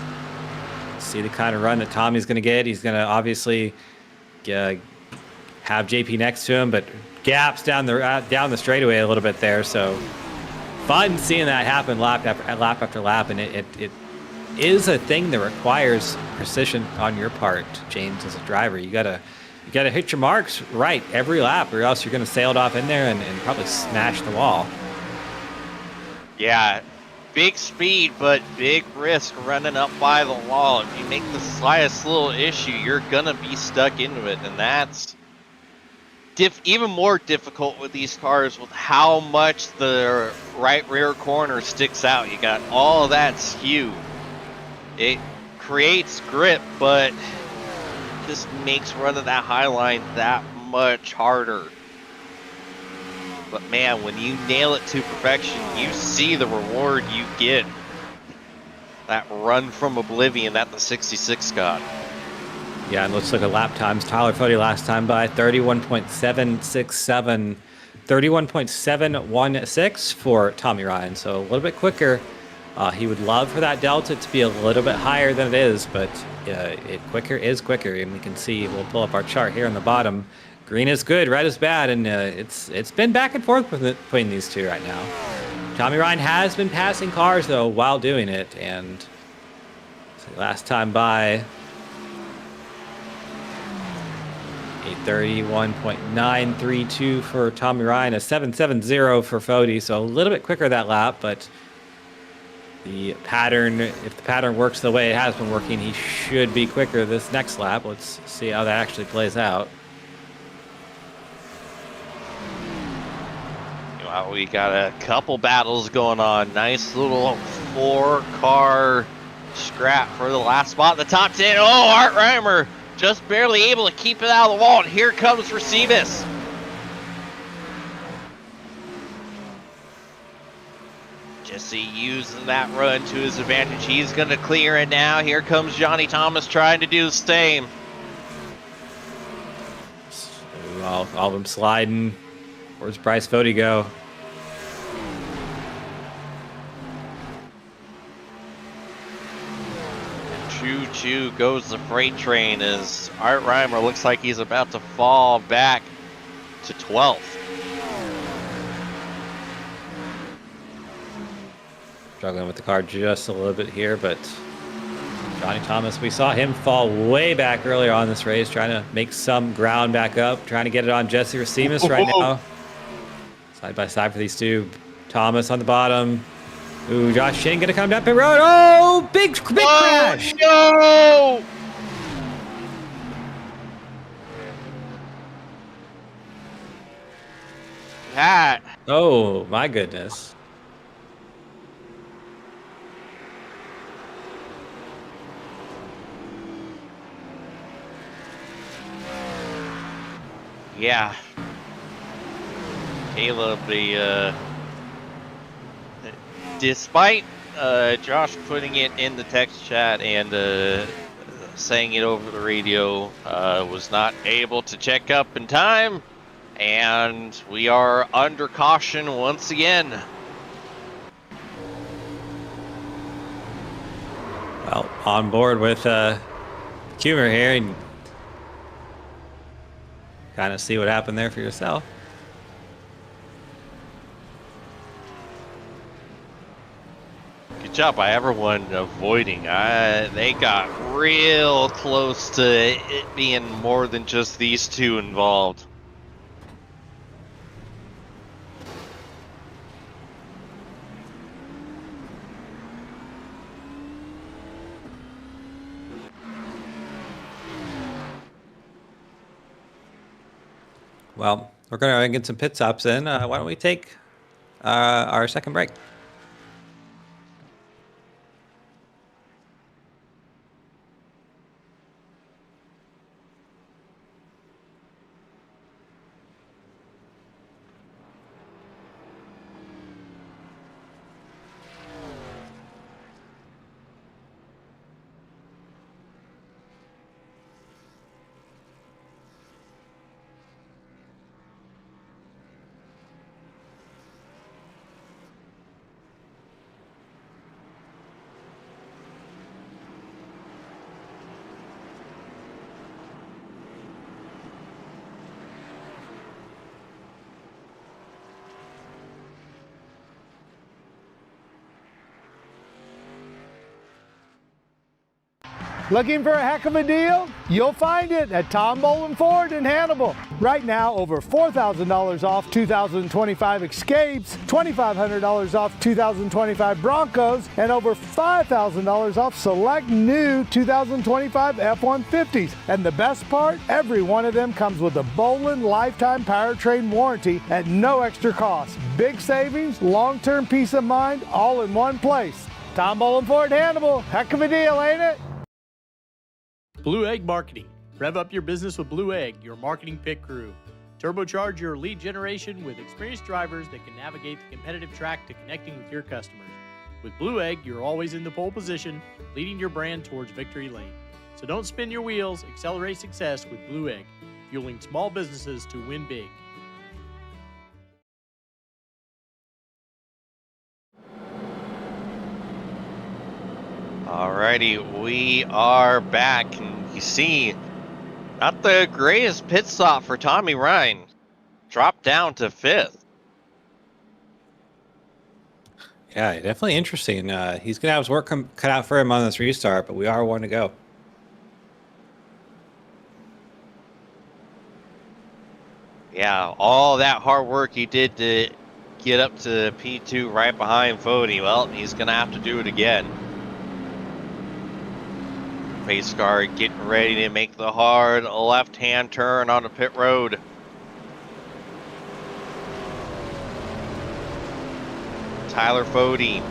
See the kind of run that Tommy's going to get. He's going to obviously have JP next to him, but gaps down the straightaway a little bit there. So fun seeing that happen lap after lap, and it is a thing that requires precision on your part, James, as a driver. You gotta hit your marks right every lap, or else you're gonna sail it off in there and probably smash the wall. Yeah, big speed, but big risk running up by the wall. If you make the slightest little issue, you're gonna be stuck into it, and that's even more difficult with these cars with how much the right rear corner sticks out. You got all of that skew. It creates grip, but just makes running that high line that much harder. But man, when you nail it to perfection, you see the reward you get. That run from oblivion that the 66 got. Yeah, and let's look at lap times. Tyler Fody last time by 31.767, 31.716 for Tommy Ryan. So a little bit quicker. He would love for that delta to be a little bit higher than it is, but quicker is quicker. And we can see, we'll pull up our chart here on the bottom. Green is good, red is bad, and it's been back and forth between these two right now. Tommy Ryan has been passing cars, though, while doing it, and last time by a 31.932 for Tommy Ryan, a 770 for Fody, so a little bit quicker that lap, but the pattern, if the pattern works the way it has been working, he should be quicker this next lap. Let's see how that actually plays out. Well, we got a couple battles going on. Nice little 4-car scrap for the last spot in the top 10. Oh, Art Reimer just barely able to keep it out of the wall. And here comes Recibus. Jesse using that run to his advantage. He's going to clear it now. Here comes Johnny Thomas trying to do the same. All of them sliding. Where's Bryce Fody go? Choo-choo goes the freight train as Art Reimer looks like he's about to fall back to 12th. Struggling with the car just a little bit here, but Johnny Thomas, we saw him fall way back earlier on this race, trying to make some ground back up, trying to get it on Jesse Racimus right now. Side by side for these two. Thomas on the bottom. Ooh, Josh Shane gonna come down pit road. Oh, big crash! No! That. Oh my goodness. Yeah. Caleb, despite Josh putting it in the text chat and saying it over the radio, was not able to check up in time, and we are under caution once again. Well, on board with Kummer here, and kind of see what happened there for yourself. Good job by everyone avoiding. They got real close to it being more than just these two involved. Well, we're going to get some pit stops in. Why don't we take our second break? Looking for a heck of a deal? You'll find it at Tom Bolin Ford in Hannibal. Right now, over $4,000 off 2025 Escapes, $2,500 off 2025 Broncos, and over $5,000 off select new 2025 F-150s. And the best part, every one of them comes with a Bolin lifetime powertrain warranty at no extra cost. Big savings, long-term peace of mind, all in one place. Tom Bolin Ford Hannibal. Heck of a deal, ain't it? Blue Egg Marketing. Rev up your business with Blue Egg, your marketing pit crew. Turbocharge your lead generation with experienced drivers that can navigate the competitive track to connecting with your customers. With Blue Egg, you're always in the pole position, leading your brand towards victory lane. So don't spin your wheels, accelerate success with Blue Egg, fueling small businesses to win big. Alrighty, we are back, and you see, not the greatest pit stop for Tommy Ryan. Dropped down to 5th. Yeah, definitely interesting. He's going to have his work cut out for him on this restart, but we are one to go. Yeah, all that hard work he did to get up to P2 right behind Fody. Well, he's going to have to do it again. Pace car getting ready to make the hard left-hand turn on the pit road. Tyler Fody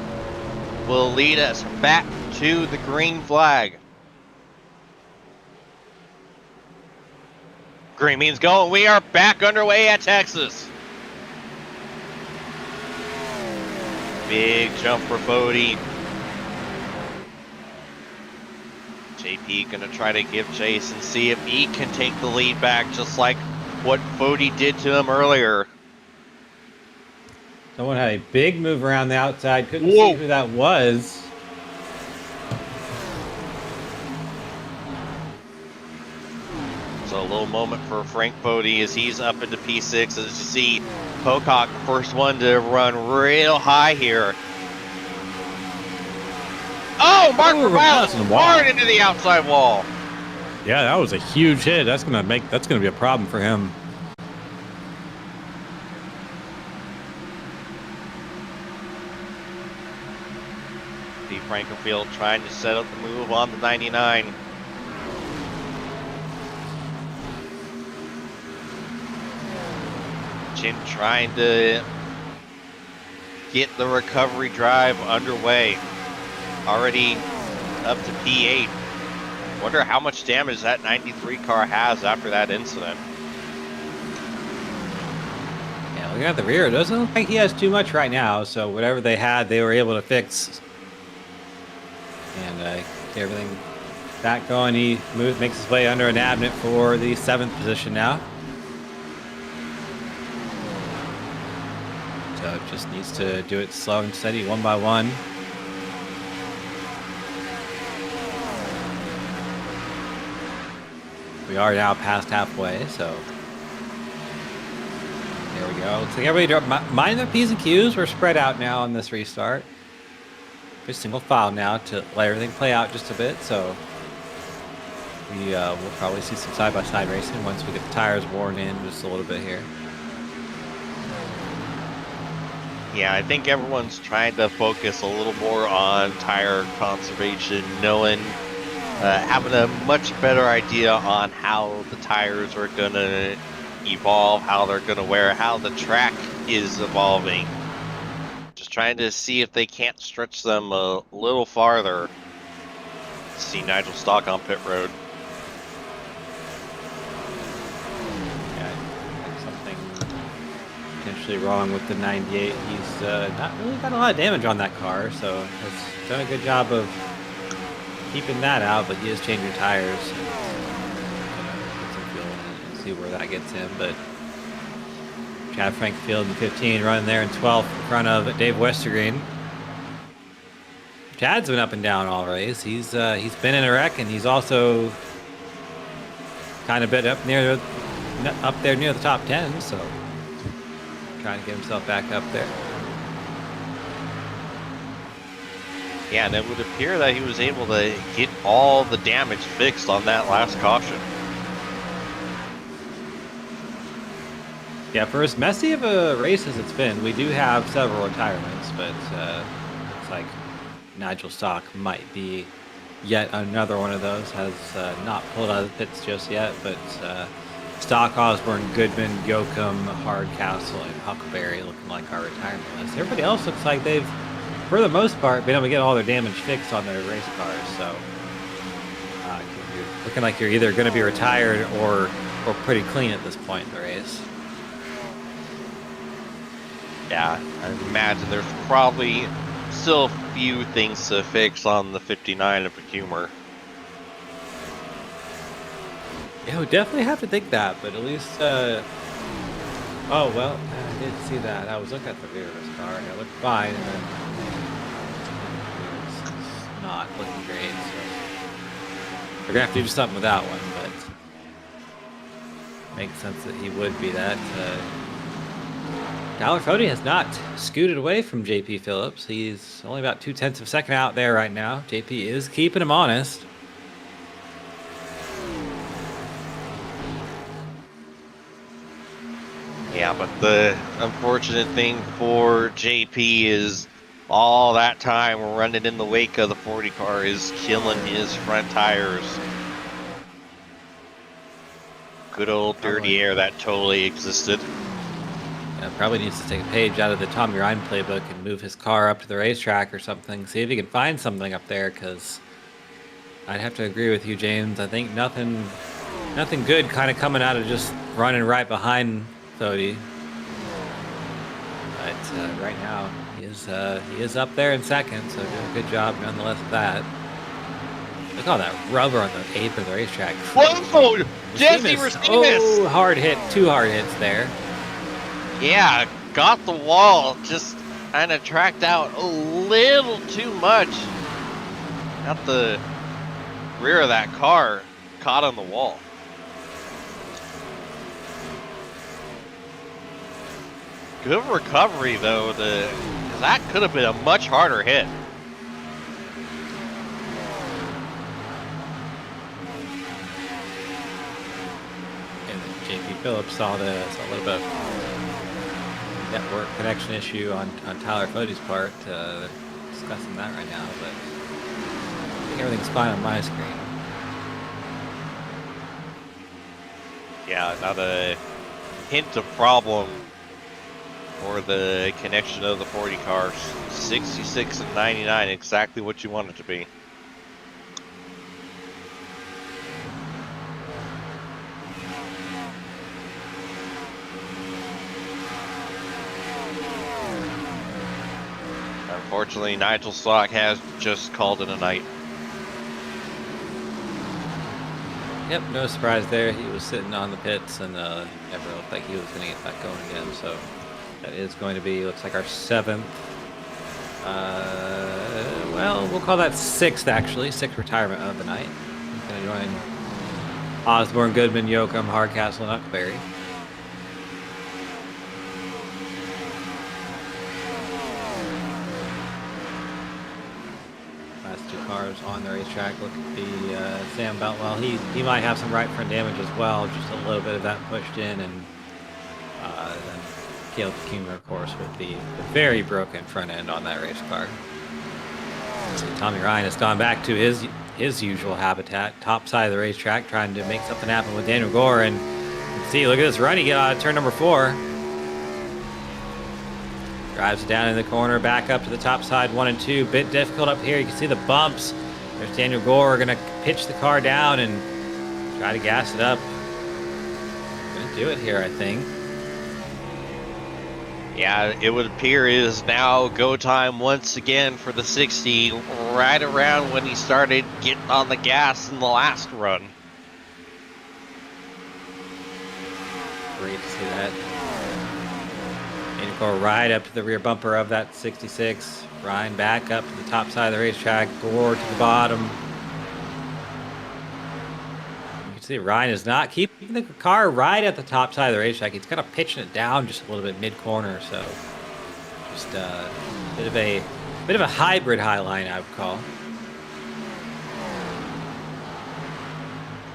will lead us back to the green flag. Green means go. We are back underway at Texas. Big jump for Fody. JP gonna try to give chase and see if he can take the lead back, just like what Fody did to him earlier. Someone had a big move around the outside. Couldn't see who that was. So a little moment for Frank Fody as he's up into P6. As you see, Pocock, first one to run real high here. Oh, Mark Ooh, Morales that's a wall. hard into the outside wall. Yeah, that was a huge hit. That's gonna be a problem for him. Steve Frankenfield trying to set up the move on the 99. Chin trying to get the recovery drive underway. Already up to P8. Wonder how much damage that 93 car has after that incident. Yeah, looking at the rear, it doesn't look like he has too much right now. So whatever they had, they were able to fix. And get everything back going. He makes his way under an Abnett for the 7th position now. So just needs to do it slow and steady, one by one. We are now past halfway, so there we go. Looks like everybody mind their P's and Q's. We're spread out now on this restart. Just single file now to let everything play out just a bit. So we will probably see some side-by-side racing once we get the tires worn in just a little bit here. Yeah, I think everyone's trying to focus a little more on tire conservation, knowing, having a much better idea on how the tires are going to evolve, how they're going to wear, how the track is evolving. Just trying to see if they can't stretch them a little farther. See Nigel Stock on pit road. Potentially wrong with the 98. He's not really got a lot of damage on that car, so has done a good job of keeping that out, but he is changing tires. And see where that gets him, but Chad Frankfield in 15 running there in 12th in front of Dave Westergreen. Chad's been up and down all race. He's been in a wreck, and he's also kind of been up there near the top 10, so trying to get himself back up there. Yeah, and it would appear that he was able to get all the damage fixed on that last caution. Yeah, for as messy of a race as it's been, we do have several retirements, but looks like Nigel Stock might be yet another one of those. Has not pulled out of the pits just yet, but Stock, Osborne, Goodman, Yoakum, Hardcastle, and Huckleberry looking like our retirement list. Everybody else looks like they've, for the most part, been able to get all their damage fixed on their race cars. So you're looking like you're either going to be retired or pretty clean at this point in the race. Yeah, I imagine there's probably still a few things to fix on the 59 of Humor. Yeah, we definitely have to think that, but at least, oh, well, I did see that. I was looking at the rear of his car, and it looked fine, and then it's not looking great, so we're gonna have to do something with that one, but makes sense that he would be that. Tyler Fody has not scooted away from JP Phillips. He's only about 0.2 of a second out there right now. JP is keeping him honest. Yeah, but the unfortunate thing for JP is all that time running in the wake of the 40 car is killing his front tires. Good old dirty air that totally existed. Yeah, probably needs to take a page out of the Tommy Ryan playbook and move his car up to the racetrack or something. See if he can find something up there, because I'd have to agree with you, James. I think nothing good kind of coming out of just running right behind Fody. But right now he is up there in second, so doing a good job nonetheless with that. Look at all that rubber on the apron of the racetrack. Whoa! Jesse Racines! Oh, hard hit. 2 hard hits there. Yeah, got the wall, just kind of tracked out a little too much. Got the rear of that car caught on the wall. Good recovery though, because that could have been a much harder hit. Phillips saw a little bit of network connection issue on Tyler Fode's part. They're discussing that right now, but I think everything's fine on my screen. Yeah, not a hint of problem for the connection of the 40 cars. 66 and 99, exactly what you want it to be. Unfortunately, Nigel Stock has just called it a night. Yep, no surprise there. He was sitting on the pits and never looked like he was going to get that going again. So that is going to be, looks like our 7th. Well, we'll call that 6th actually. 6th retirement of the night. He's going to join Osborne, Goodman, Yoakum, Hardcastle, and Huckleberry. Cars on the racetrack. Look at the Sam Beltwell. He might have some right front damage as well. Just a little bit of that pushed in, and then Caleb Kuhner, of course, with the very broken front end on that race car. So Tommy Ryan has gone back to his usual habitat, top side of the racetrack, trying to make something happen with Daniel Gore. And you can see, look at this run he got out of turn number 4. Drives it down in the corner, back up to the top side, 1 and 2. Bit difficult up here. You can see the bumps. There's Daniel Gore going to pitch the car down and try to gas it up. Going to do it here, I think. Yeah, it would appear it is now go time once again for the 60, right around when he started getting on the gas in the last run. Great to see that. Go right up to the rear bumper of that 66. Ryan back up to the top side of the racetrack. Gore to the bottom. You can see Ryan is not keeping the car right at the top side of the racetrack. He's kind of pitching it down just a little bit mid-corner. So just a bit of a hybrid high line, I would call.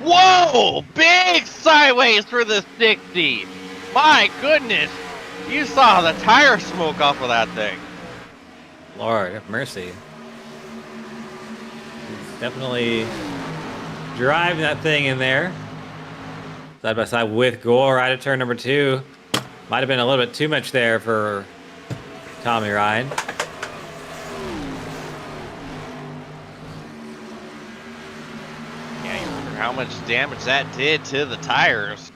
Whoa! Big sideways for the 60. My goodness. You saw the tire smoke off of that thing. Lord have mercy. He's definitely driving that thing in there. Side by side with Gore right at turn number 2. Might have been a little bit too much there for Tommy Ryan. Yeah, you wonder how much damage that did to the tires.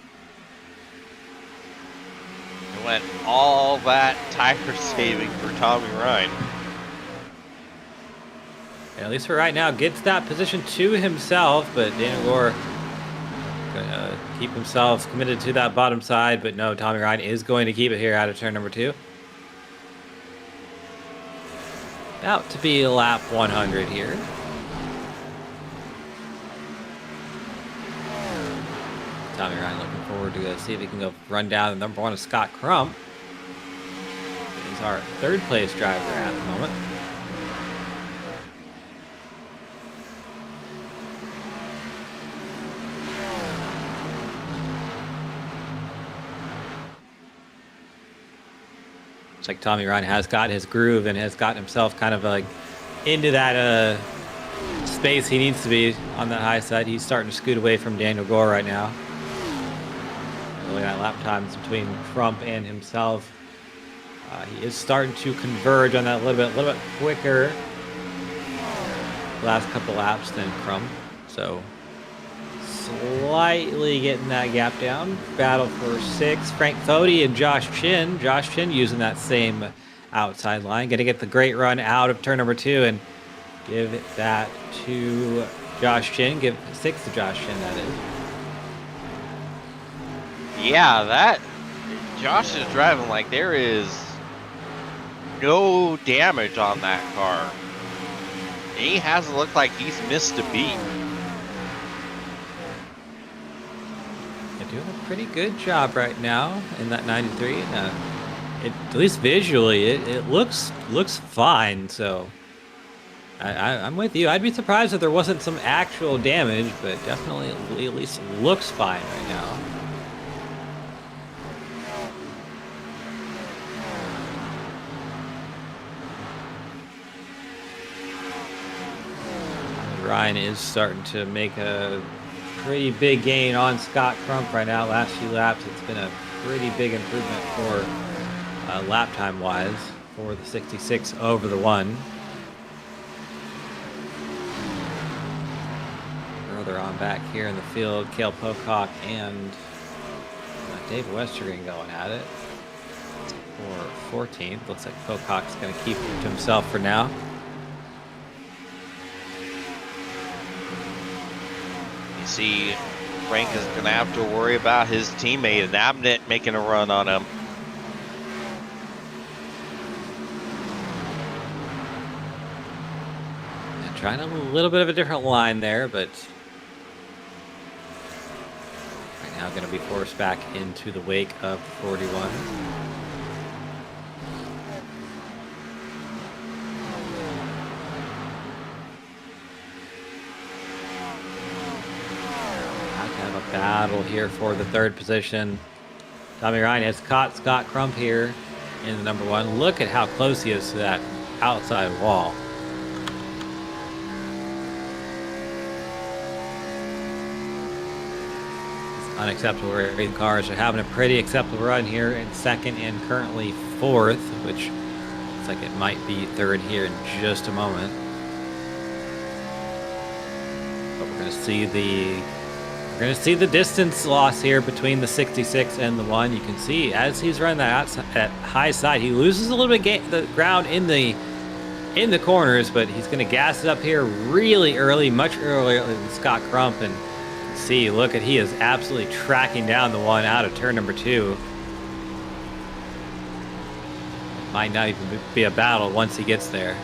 Went all that tire saving for Tommy Ryan. Yeah, at least for right now, gets that position to himself, but Daniel Gore gonna keep himself committed to that bottom side. But no, Tommy Ryan is going to keep it here out of turn number 2. Out to be lap 100 here. Tommy Ryan looking forward to see if he can go run down the number 1 of Scott Crump. He's our 3rd place driver at the moment. Looks like Tommy Ryan has got his groove and has gotten himself kind of like into that space he needs to be on that high side. He's starting to scoot away from Daniel Gore right now. Looking at lap times between Crump and himself. He is starting to converge on that a little bit quicker last couple laps than Crump. So slightly getting that gap down. Battle for 6th. Frank Fode and Josh Chin. Josh Chin using that same outside line. Going to get the great run out of turn number 2 and give that to Josh Chin. Give 6th to Josh Chin, that is. Yeah, that Josh is driving like there is no damage on that car. He hasn't looked like he's missed a beat. They're doing a pretty good job right now in that 93. At least visually, it looks fine. So I'm with you. I'd be surprised if there wasn't some actual damage, but definitely at least looks fine right now. Ryan is starting to make a pretty big gain on Scott Crump right now. Last few laps, it's been a pretty big improvement for lap time wise for the 66 over the 1. Further on back here in the field, Cale Pocock and Dave Westergren going at it for 14th. Looks like Pocock's going to keep it to himself for now. You see, Frank is going to have to worry about his teammate, Abnett, making a run on him. Yeah, trying a little bit of a different line there, but right now going to be forced back into the wake of 41. Battle here for the 3rd position. Tommy Ryan has caught Scott Crump here in the number 1. Look at how close he is to that outside wall. It's unacceptable. The cars are having a pretty acceptable run here in 2nd and currently 4th, which looks like it might be 3rd here in just a moment. But we're going to see the distance loss here between the 66 and the 1. You can see as he's running that high side, he loses a little bit the ground in the corners, but he's going to gas it up here really early, much earlier than Scott Crump. And see, look at, he is absolutely tracking down the 1 out of turn number 2. Might not even be a battle once he gets there.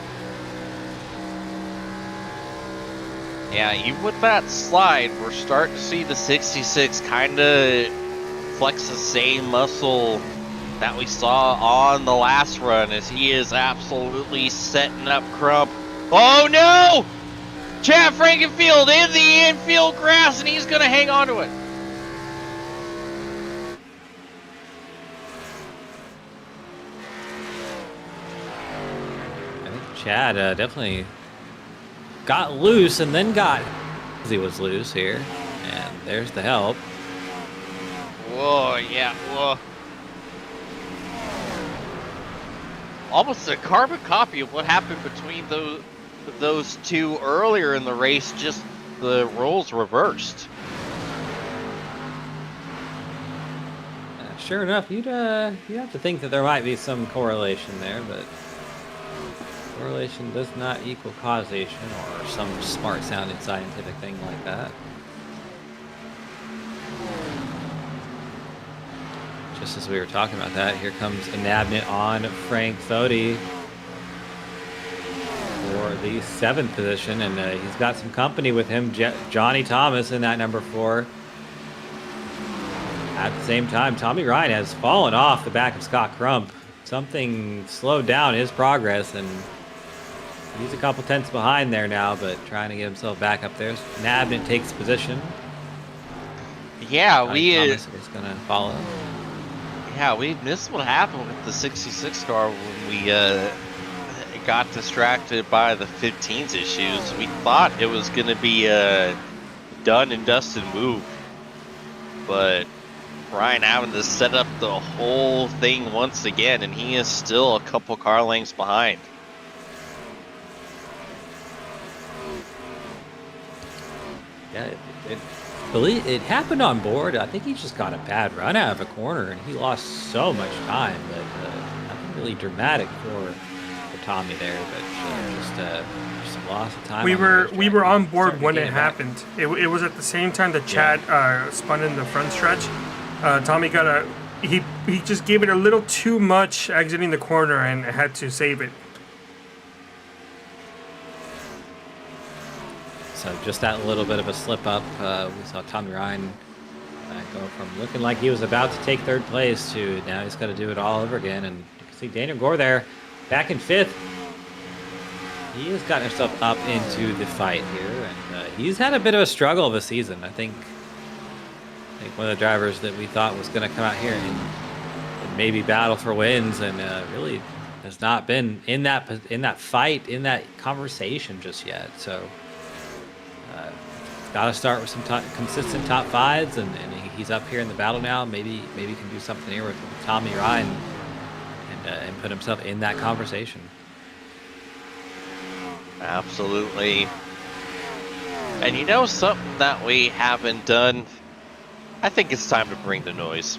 Yeah, even with that slide, we're starting to see the 66 kind of flex the same muscle that we saw on the last run, as he is absolutely setting up Crump. Oh no! Chad Frankenfield in the infield grass, and he's going to hang on to it. I think Chad definitely got loose and then he was loose here, and there's the help. Whoa, yeah, whoa. Almost a carbon copy of what happened between those two earlier in the race, just the roles reversed. Sure enough, you'd have to think that there might be some correlation there, but correlation does not equal causation, or some smart-sounding scientific thing like that. Just as we were talking about that, here comes a Nabnett on Frank Fody for the 7th position, and he's got some company with him, Johnny Thomas in that number 4. At the same time, Tommy Ryan has fallen off the back of Scott Crump. Something slowed down his progress, and he's a couple tenths behind there now, but trying to get himself back up there. Nabnett takes position. Yeah, Thomas is going to follow. Yeah, this is what happened with the 66 car when we got distracted by the 15's issues. We thought it was going to be a done and dusted move, but Ryan having to set up the whole thing once again, and he is still a couple car lengths behind. Yeah, it happened on board. I think he just got a bad run out of a corner, and he lost so much time. But nothing really dramatic for Tommy there, but just lost of time. We were on board when it happened. It was at the same time that Chad spun in the front stretch. Tommy got he just gave it a little too much exiting the corner and had to save it. So just that little bit of a slip up. We saw Tommy Ryan go from looking like he was about to take 3rd place to now he's got to do it all over again. And you can see Daniel Gore there back in 5th. He has gotten himself up into the fight here, and he's had a bit of a struggle this season. I think one of the drivers that we thought was going to come out here and maybe battle for wins, and really has not been in that fight, in that conversation just yet. So got to start with some consistent top fives, and he's up here in the battle now. Maybe he can do something here with Tommy Ryan and put himself in that conversation. Absolutely. And you know something that we haven't done? I think it's time to bring the noise.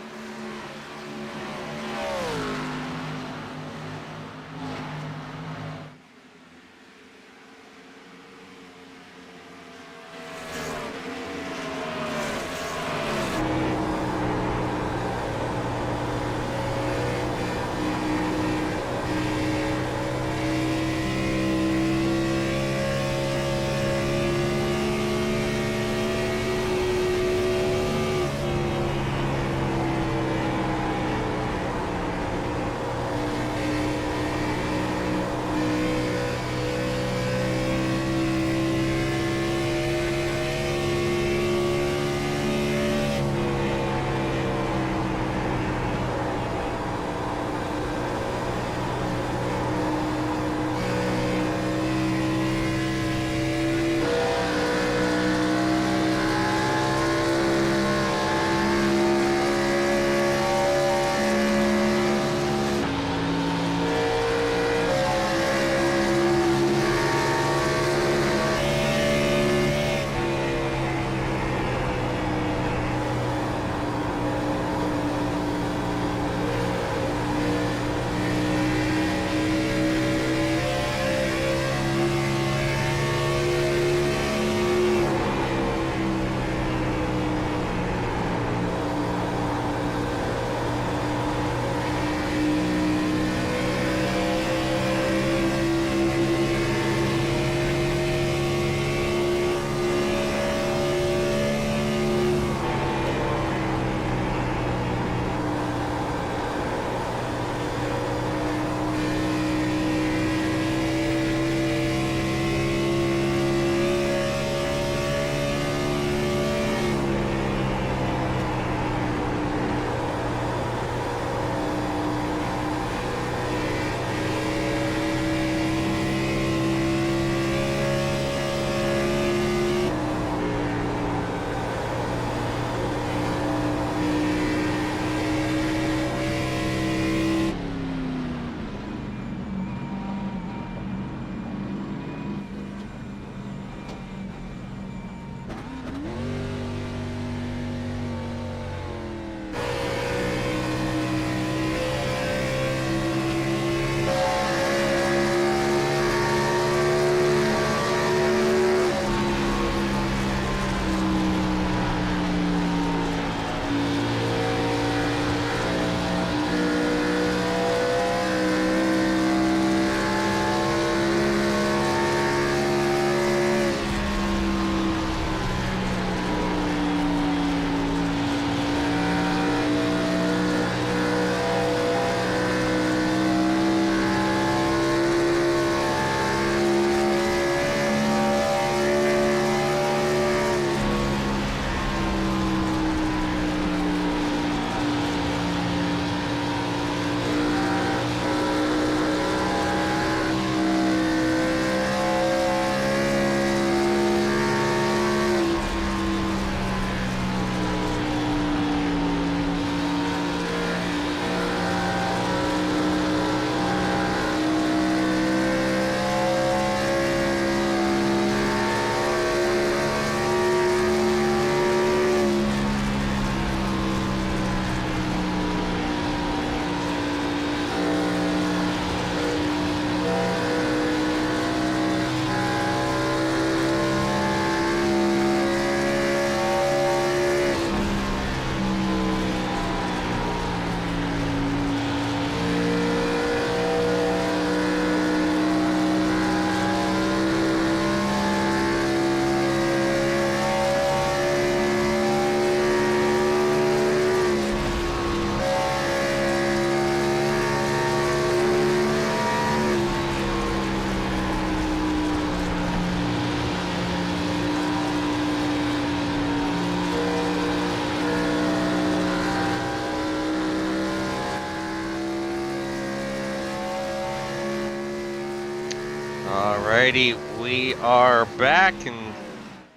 Alrighty, we are back, and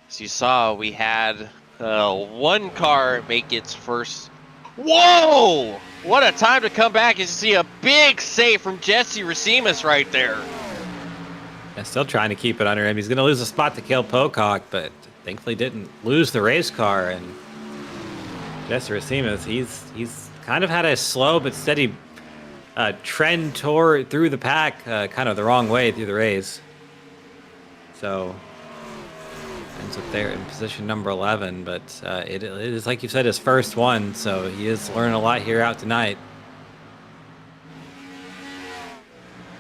As you saw, we had one car make its first. Whoa! What a time to come back and see a big save from Jesse Racimus right there. Yeah, still trying to keep it under him. He's going to lose a spot to kill Pocock, but thankfully didn't lose the race car. And Jesse Racimus, he's kind of had a slow but steady trend through the pack, kind of the wrong way through the race. So ends up there in position number 11, but it is, like you said, his first one, so he is learning a lot here out tonight.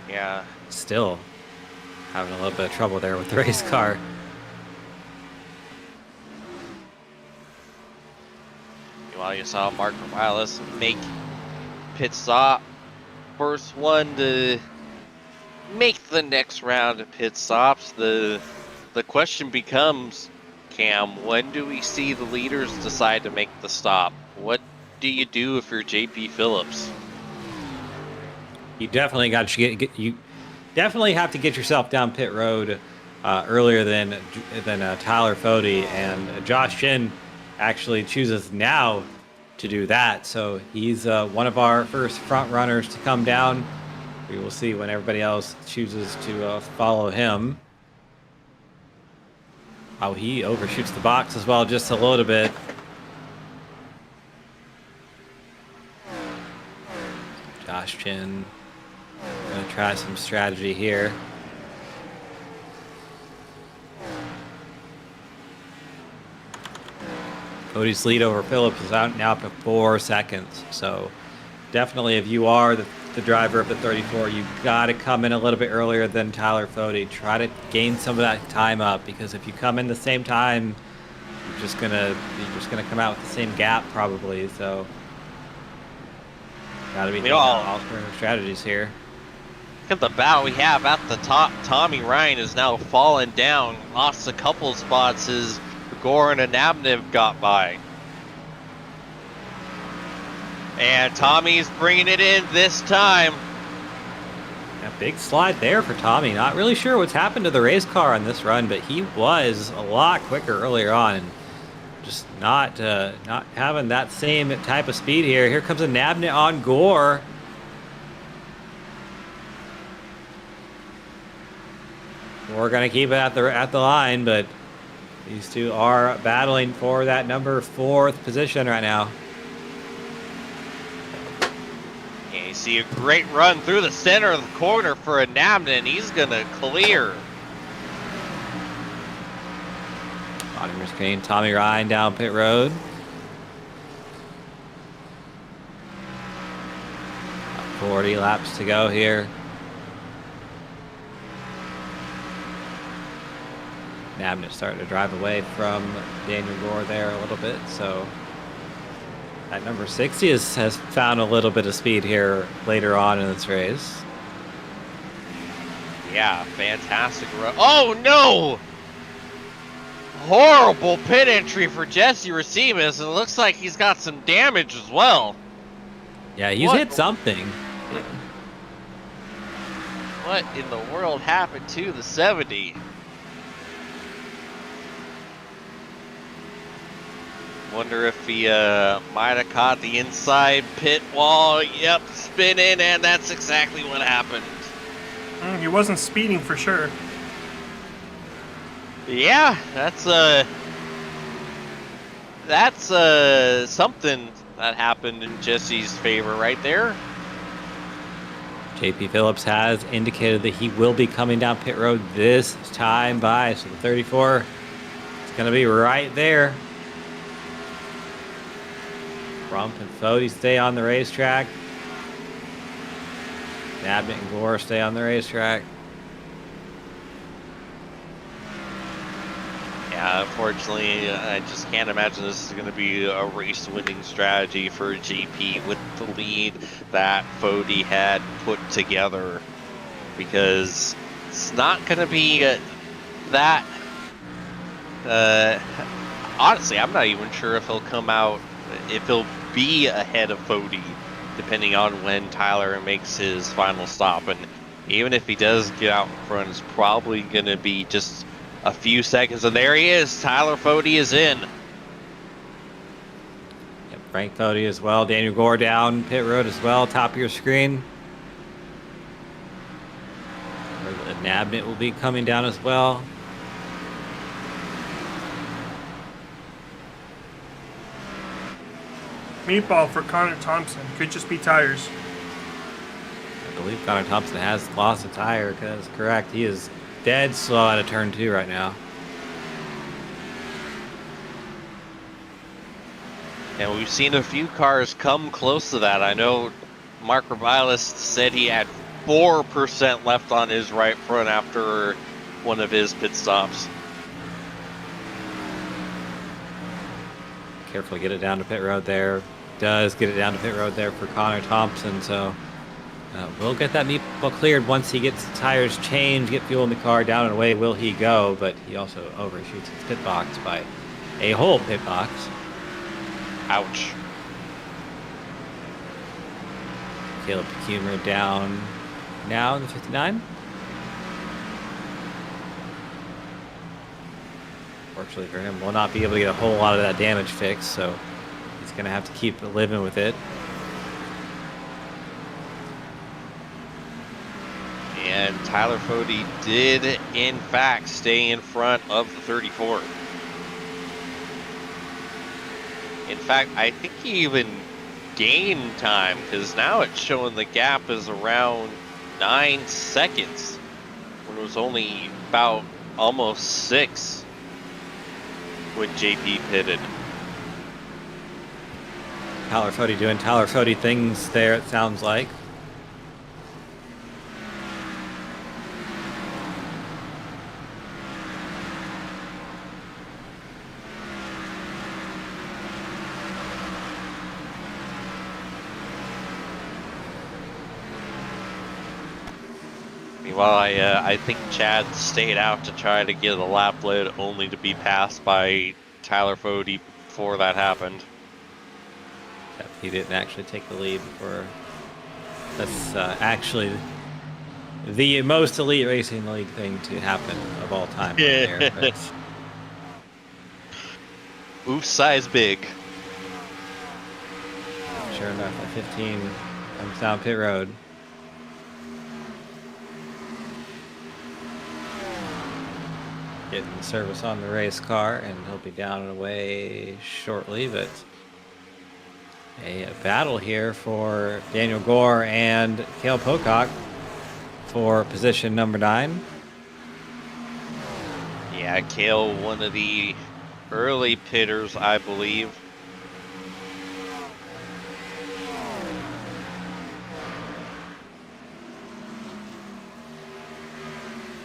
Yeah. Still having a little bit of trouble there with the race car. While you saw Mark Morales make pit stop, first one to make the next round of pit stops. The question becomes, Cam, when do we see the leaders decide to make the stop? What do you do if you're JP Phillips? You definitely got to you definitely have to get yourself down pit road earlier than Tyler Fode, and Josh Chin actually chooses now to do that. So he's one of our first front runners to come down. We will see when everybody else chooses to follow him. Oh, he overshoots the box as well just a little bit. Josh Chin going to try some strategy here. Cody's lead over Phillips is out now to 4 seconds. So definitely if you are the driver of the 34, you got to come in a little bit earlier than Tyler Fode. Try to gain some of that time up, because if you come in the same time, you're just gonna come out with the same gap probably. So got to be doing alternative strategies here. Look at the battle we have at the top. Tommy Ryan is now fallen down, lost a couple spots as Goran and Abnev got by. And Tommy's bringing it in this time. A big slide there for Tommy. Not really sure what's happened to the race car on this run, but he was a lot quicker earlier on. And just not having that same type of speed here. Here comes a Nabnet on Gore. We're going to keep it at the line, but these two are battling for that number 4th position right now. You see a great run through the center of the corner for a Nabnet, and he's going to clear. Bottom of screen, Tommy Ryan down pit road. About 40 laps to go here. Nabnet starting to drive away from Daniel Gore there a little bit, so that number 60 has found a little bit of speed here later on in this race. Yeah, fantastic run. Oh no! Horrible pit entry for Jesse Racimus, and it looks like he's got some damage as well. Yeah, he's hit something. What in the world happened to the 70? Wonder if he might have caught the inside pit wall. Yep, spinning, and that's exactly what happened. He wasn't speeding for sure. Yeah, that's something that happened in Jesse's favor right there. JP Phillips has indicated that he will be coming down pit road this time by, so the 34 is going to be right there. Rump and Fode stay on the racetrack. Nabnet and Gore stay on the racetrack. Yeah, unfortunately, I just can't imagine this is going to be a race-winning strategy for GP with the lead that Fode had put together, because it's not going to be that. Honestly, I'm not even sure if he'll come out, if he'll be ahead of Fode, depending on when Tyler makes his final stop. And even if he does get out in front, it's probably going to be just a few seconds, and there he is. Tyler Fode is in. Yep, Frank Fode as well. Daniel Gore down pit road as well. Top of your screen. Nabnett will be coming down as well. Meatball for Connor Thompson. Could just be tires. I believe Connor Thompson has lost a tire. That's correct. He is dead slow out of turn 2 right now. And we've seen a few cars come close to that. I know Mark Revilis said he had 4% left on his right front after one of his pit stops. Carefully get it down to pit road there. Does get it down to pit road there for Connor Thompson. So we'll get that meatball cleared once he gets the tires changed, get fuel in the car, down and away will he go. But he also overshoots his pit box by a whole pit box. Ouch. Caleb Kumer down now in the 59. Fortunately for him, we'll not be able to get a whole lot of that damage fixed, so he's going to have to keep living with it. And Tyler Fode did, in fact, stay in front of the 34. In fact, I think he even gained time, because now it's showing the gap is around 9 seconds, when it was only about almost 6 when JP pitted. Tyler Fode doing Tyler Fode things there, it sounds like. Meanwhile, I think Chad stayed out to try to get a lap lead, only to be passed by Tyler Fode before that happened. Yep, he didn't actually take the lead before. That's actually the most elite racing league thing to happen of all time. Yeah. Right there, Oof, size big. sure enough, at 15 comes down pit road. Getting service on the race car, and he'll be down and away shortly, but a battle here for Daniel Gore and Cale Pocock for position number 9. Yeah, Cale, one of the early pitters, I believe.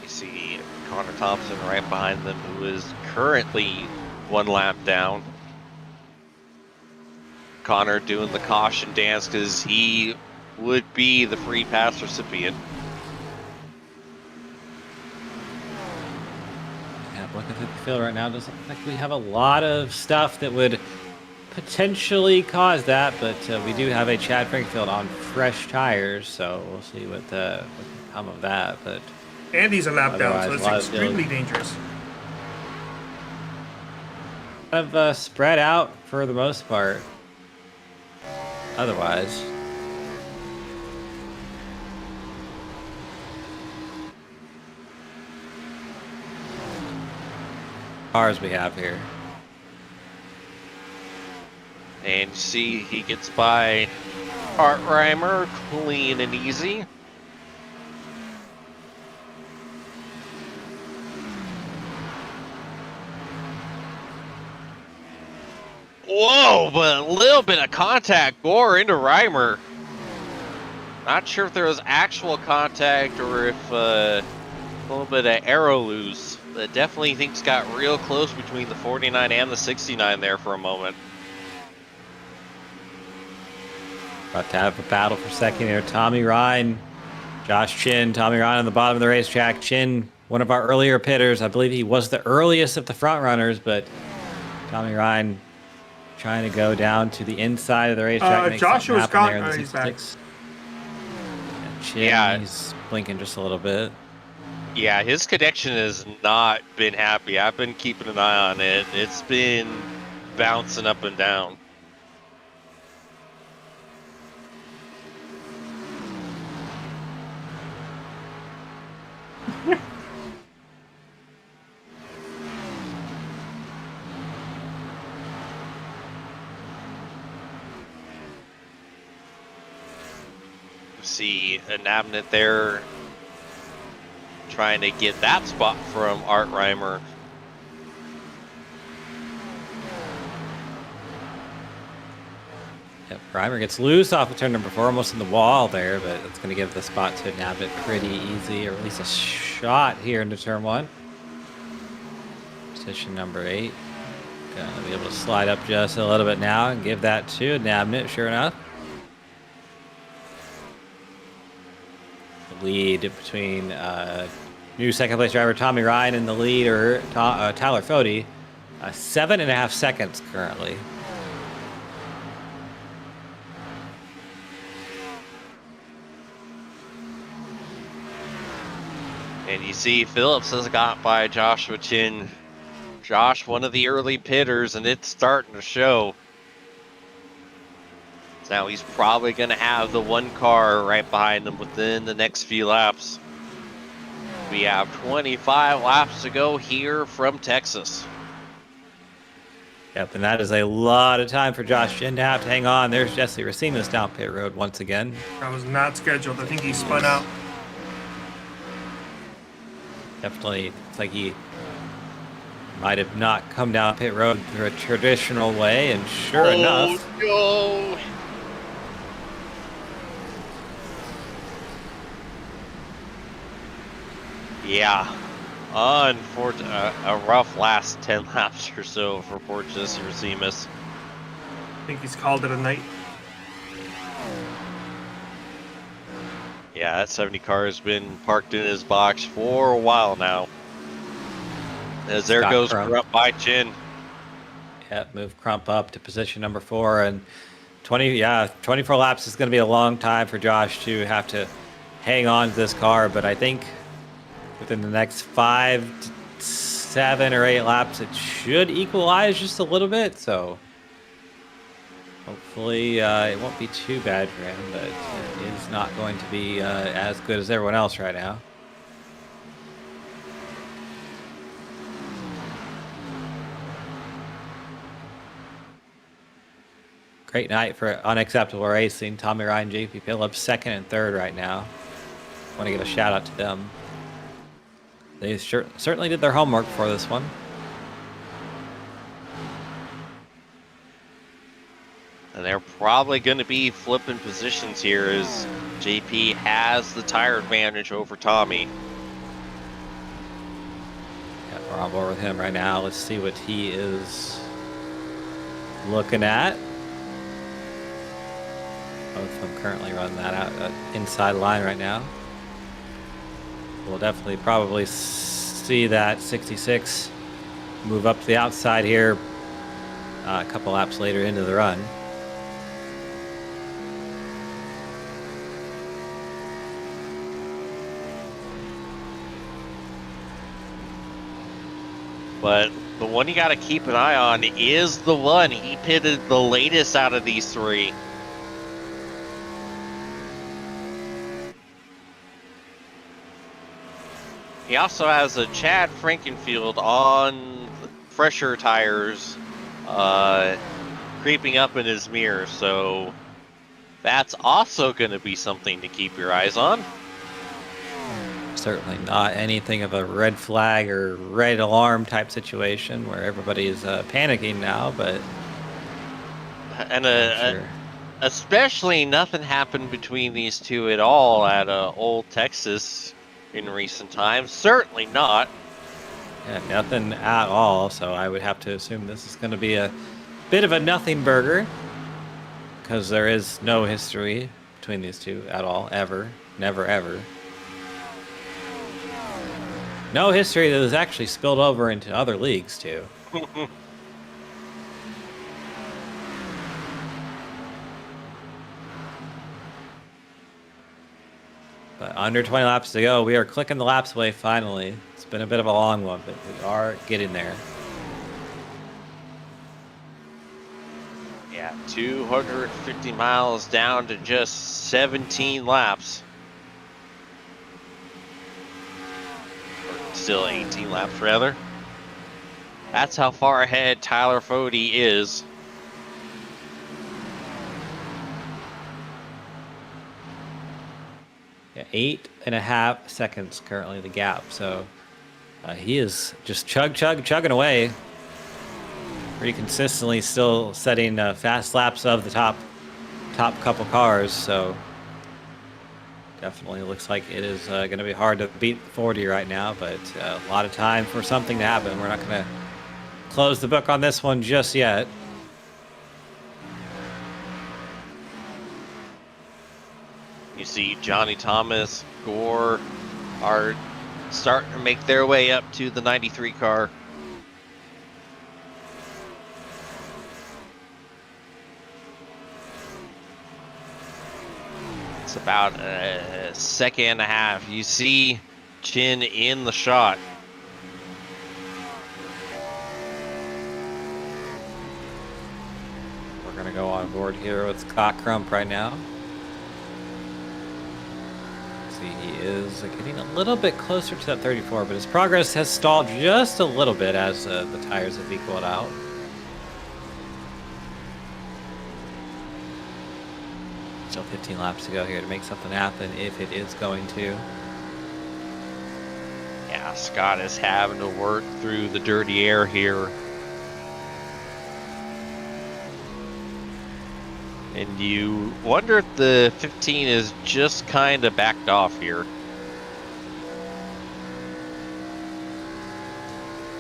You see Connor Thompson right behind them, who is currently 1 lap down. Connor doing the caution dance because he would be the free pass recipient. Yeah, looking at the field right now, doesn't look like we have a lot of stuff that would potentially cause that, but we do have a Chad Frankfield on fresh tires, so we'll see what will come of that. But And he's a lap down, so Otherwise, it's extremely dangerous. kind of spread out for the most part. Otherwise, cars we have here. And see, he gets by Art Reimer, clean and easy. Whoa, but a little bit of contact. Gore into Reimer. Not sure if there was actual contact or if a little bit of aero loose. But definitely things got real close between the 49 and the 69 there for a moment. About to have a battle for second here. Tommy Ryan, Josh Chin. Tommy Ryan on the bottom of the racetrack. Chin, one of our earlier pitters. I believe he was the earliest of the front runners, but Tommy Ryan trying to go down to the inside of the racetrack. Joshua Scott, he's back. Chin, he's blinking just a little bit. Yeah, his connection has not been happy. I've been keeping an eye on it. It's been bouncing up and down. See a Nabnet there trying to get that spot from Art Reimer. Yep, Reimer gets loose off of turn number 4, almost in the wall there, but it's going to give the spot to Nabnet pretty easy, or at least a shot here into turn 1. Position number 8. Gonna be able to slide up just a little bit now and give that to Nabnet, sure enough. The lead between new second place driver Tommy Ryan and the leader Tyler Fody. 7.5 seconds currently. And you see Phillips has got by Joshua Chin. Josh, one of the early pitters, and it's starting to show. Now he's probably going to have the one car right behind him within the next few laps. We have 25 laps to go here from Texas. Yep, and that is a lot of time for Josh Chin to have to hang on. There's Jesse Racimus down pit road once again. That was not scheduled. I think he spun out. Definitely, it's like he might have not come down pit road through a traditional way, and sure enough. No. Yeah, unfortunate. A rough last 10 laps or so for poor Jesse Racimus. I think he's called it a night. Yeah, that 70 car has been parked in his box for a while now. As there Scott goes Crump. Crump by Chin. Yep, move Crump up to position number 4, and 24 laps is going to be a long time for Josh to have to hang on to this car, but I think within the next 5 to 7 or 8 laps, it should equalize just a little bit, so hopefully it won't be too bad for him, but it is not going to be as good as everyone else right now. Great night for unacceptable racing. Tommy Ryan, JP Phillips, 2nd and 3rd right now. Want to give a shout out to them. They certainly did their homework for this one. And they're probably going to be flipping positions here as JP has the tire advantage over Tommy. Yeah, we're on board with him right now. Let's see what he is looking at. Both of them currently running that out inside line right now. We'll definitely probably see that 66 move up to the outside here a couple laps later into the run. But the one you got to keep an eye on is the one. He pitted the latest out of these 3. He also has a Chad Frankenfield on fresher tires creeping up in his mirror, so that's also going to be something to keep your eyes on. Certainly not anything of a red flag or red alarm type situation where everybody is panicking now, but And sure. especially nothing happened between these two at all at Old Texas in recent times. Certainly not. Yeah, nothing at all, so I would have to assume this is going to be a bit of a nothing burger because there is no history between these two at all, ever. Never, ever. No history that has actually spilled over into other leagues, too. But under 20 laps to go. We are clicking the laps away finally. It's been a bit of a long one, but we are getting there. Yeah, 250 miles down to just 17 laps. Or still 18 laps, rather. That's how far ahead Tyler Fody is. Yeah, 8.5 seconds currently the gap. So he is just chugging away. Pretty consistently still setting fast laps of the top couple cars. So definitely looks like it is going to be hard to beat 40 right now, but a lot of time for something to happen. We're not going to close the book on this one just yet. You see Johnny Thomas, Gore are starting to make their way up to the 93 car. It's about a second and a half. You see Chin in the shot. We're going to go on board here with Scott Crump right now. He is getting a little bit closer to that 34, but his progress has stalled just a little bit as the tires have equaled out. Still 15 laps to go here to make something happen if it is going to. Yeah, Scott is having to work through the dirty air here. And you wonder if the 15 is just kind of backed off here.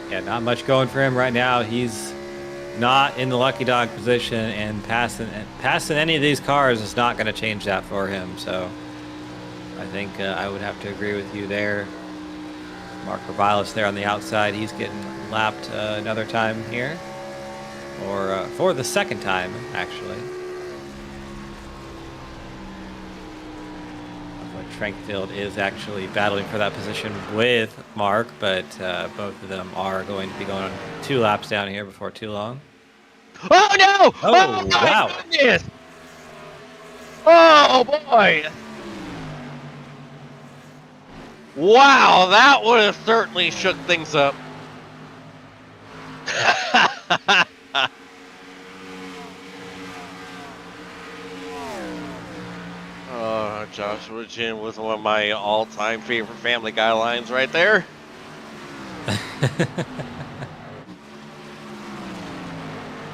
Yeah, not much going for him right now. He's not in the lucky dog position, and passing any of these cars is not going to change that for him. So I think I would have to agree with you there. Mark Revilis there on the outside. He's getting lapped another time here, or for the second time, actually. Frankfield is actually battling for that position with Mark, but both of them are going to be going on 2 laps down here before too long. Oh no! Oh, my wow. goodness! Oh boy! Wow, that would have certainly shook things up. Joshua Chin with one of my all-time favorite Family Guy lines right there.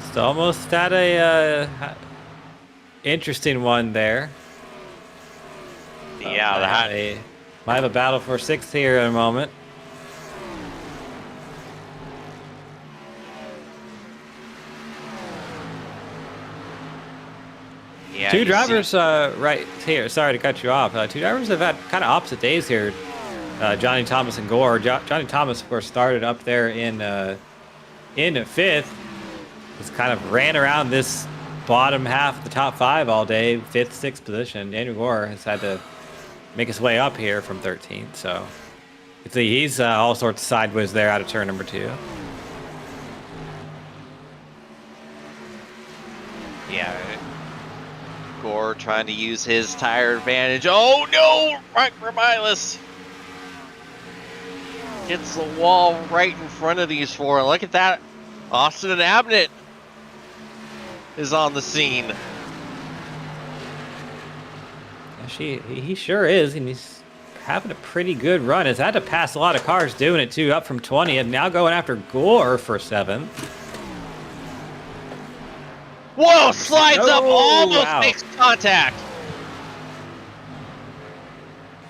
It's almost at a interesting one there. Yeah, might have a battle for 6th here in a moment. Yeah, two drivers right here. Sorry to cut you off. 2 drivers have had kind of opposite days here. Johnny Thomas and Gore. Johnny Thomas, of course, started up there in 5th. Just kind of ran around this bottom half of the top 5 all day, 5th, 6th position. Daniel Gore has had to make his way up here from 13th. So you can see he's all sorts of sideways there out of turn number 2. Yeah. Gore trying to use his tire advantage. Oh no! Right for Milas. Hits the wall right in front of these 4. Look at that. Austin and Abnett is on the scene. He sure is, and he's having a pretty good run. Has had to pass a lot of cars doing it too, up from 20, and now going after Gore for 7th. Whoa, slides up, almost makes contact.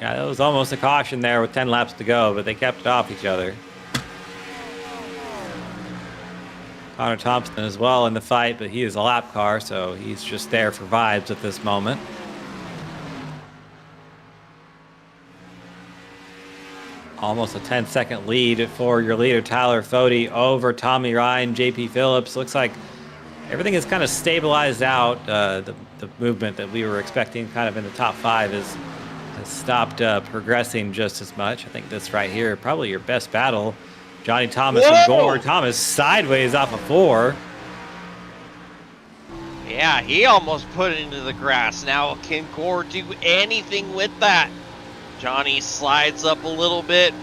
Yeah, that was almost a caution there with 10 laps to go, but they kept it off each other. Connor Thompson as well in the fight, but he is a lap car, so he's just there for vibes at this moment. Almost a 10-second lead for your leader, Tyler Fody, over Tommy Ryan, JP Phillips. Looks like everything is kind of stabilized out. The movement that we were expecting kind of in the top 5 is has stopped progressing just as much. I think this right here, probably your best battle. Johnny Thomas and Gore. Thomas sideways off of 4. Yeah, he almost put it into the grass. Now, can Gore do anything with that? Johnny slides up a little bit.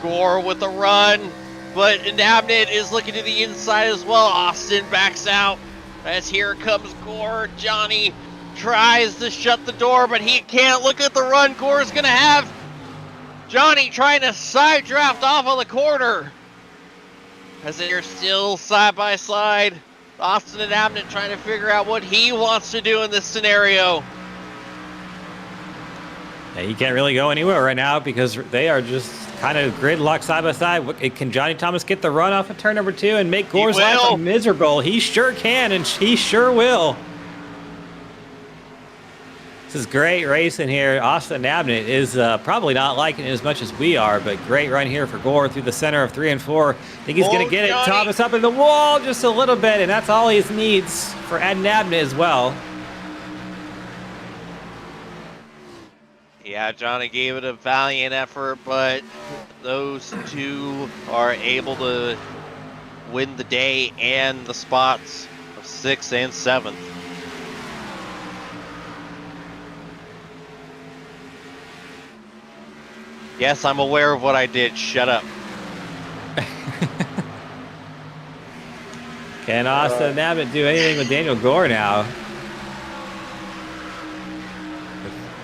Gore with a run, but Nabnit is looking to the inside as well. Austin backs out as here comes Gore. Johnny tries to shut the door, but he can't. Look at the run Gore's going to have. Johnny trying to side draft off of the corner. As they're still side by side. Austin and Abnett trying to figure out what he wants to do in this scenario. Yeah, he can't really go anywhere right now because they are just kind of gridlocked side by side. Can Johnny Thomas get the run off of turn number 2 and make Gore's life miserable? He sure can, and he sure will. This is great racing here. Austin Abnett is probably not liking it as much as we are, but great run here for Gore through the center of 3 and 4. I think he's going to get it. Thomas up in the wall just a little bit, and that's all he needs for Abnett as well. Yeah, Johnny gave it a valiant effort, but those two are able to win the day and the spots of 6th and 7th. Yes, I'm aware of what I did. Shut up. Can Austin Abnett do anything with Daniel Gore now?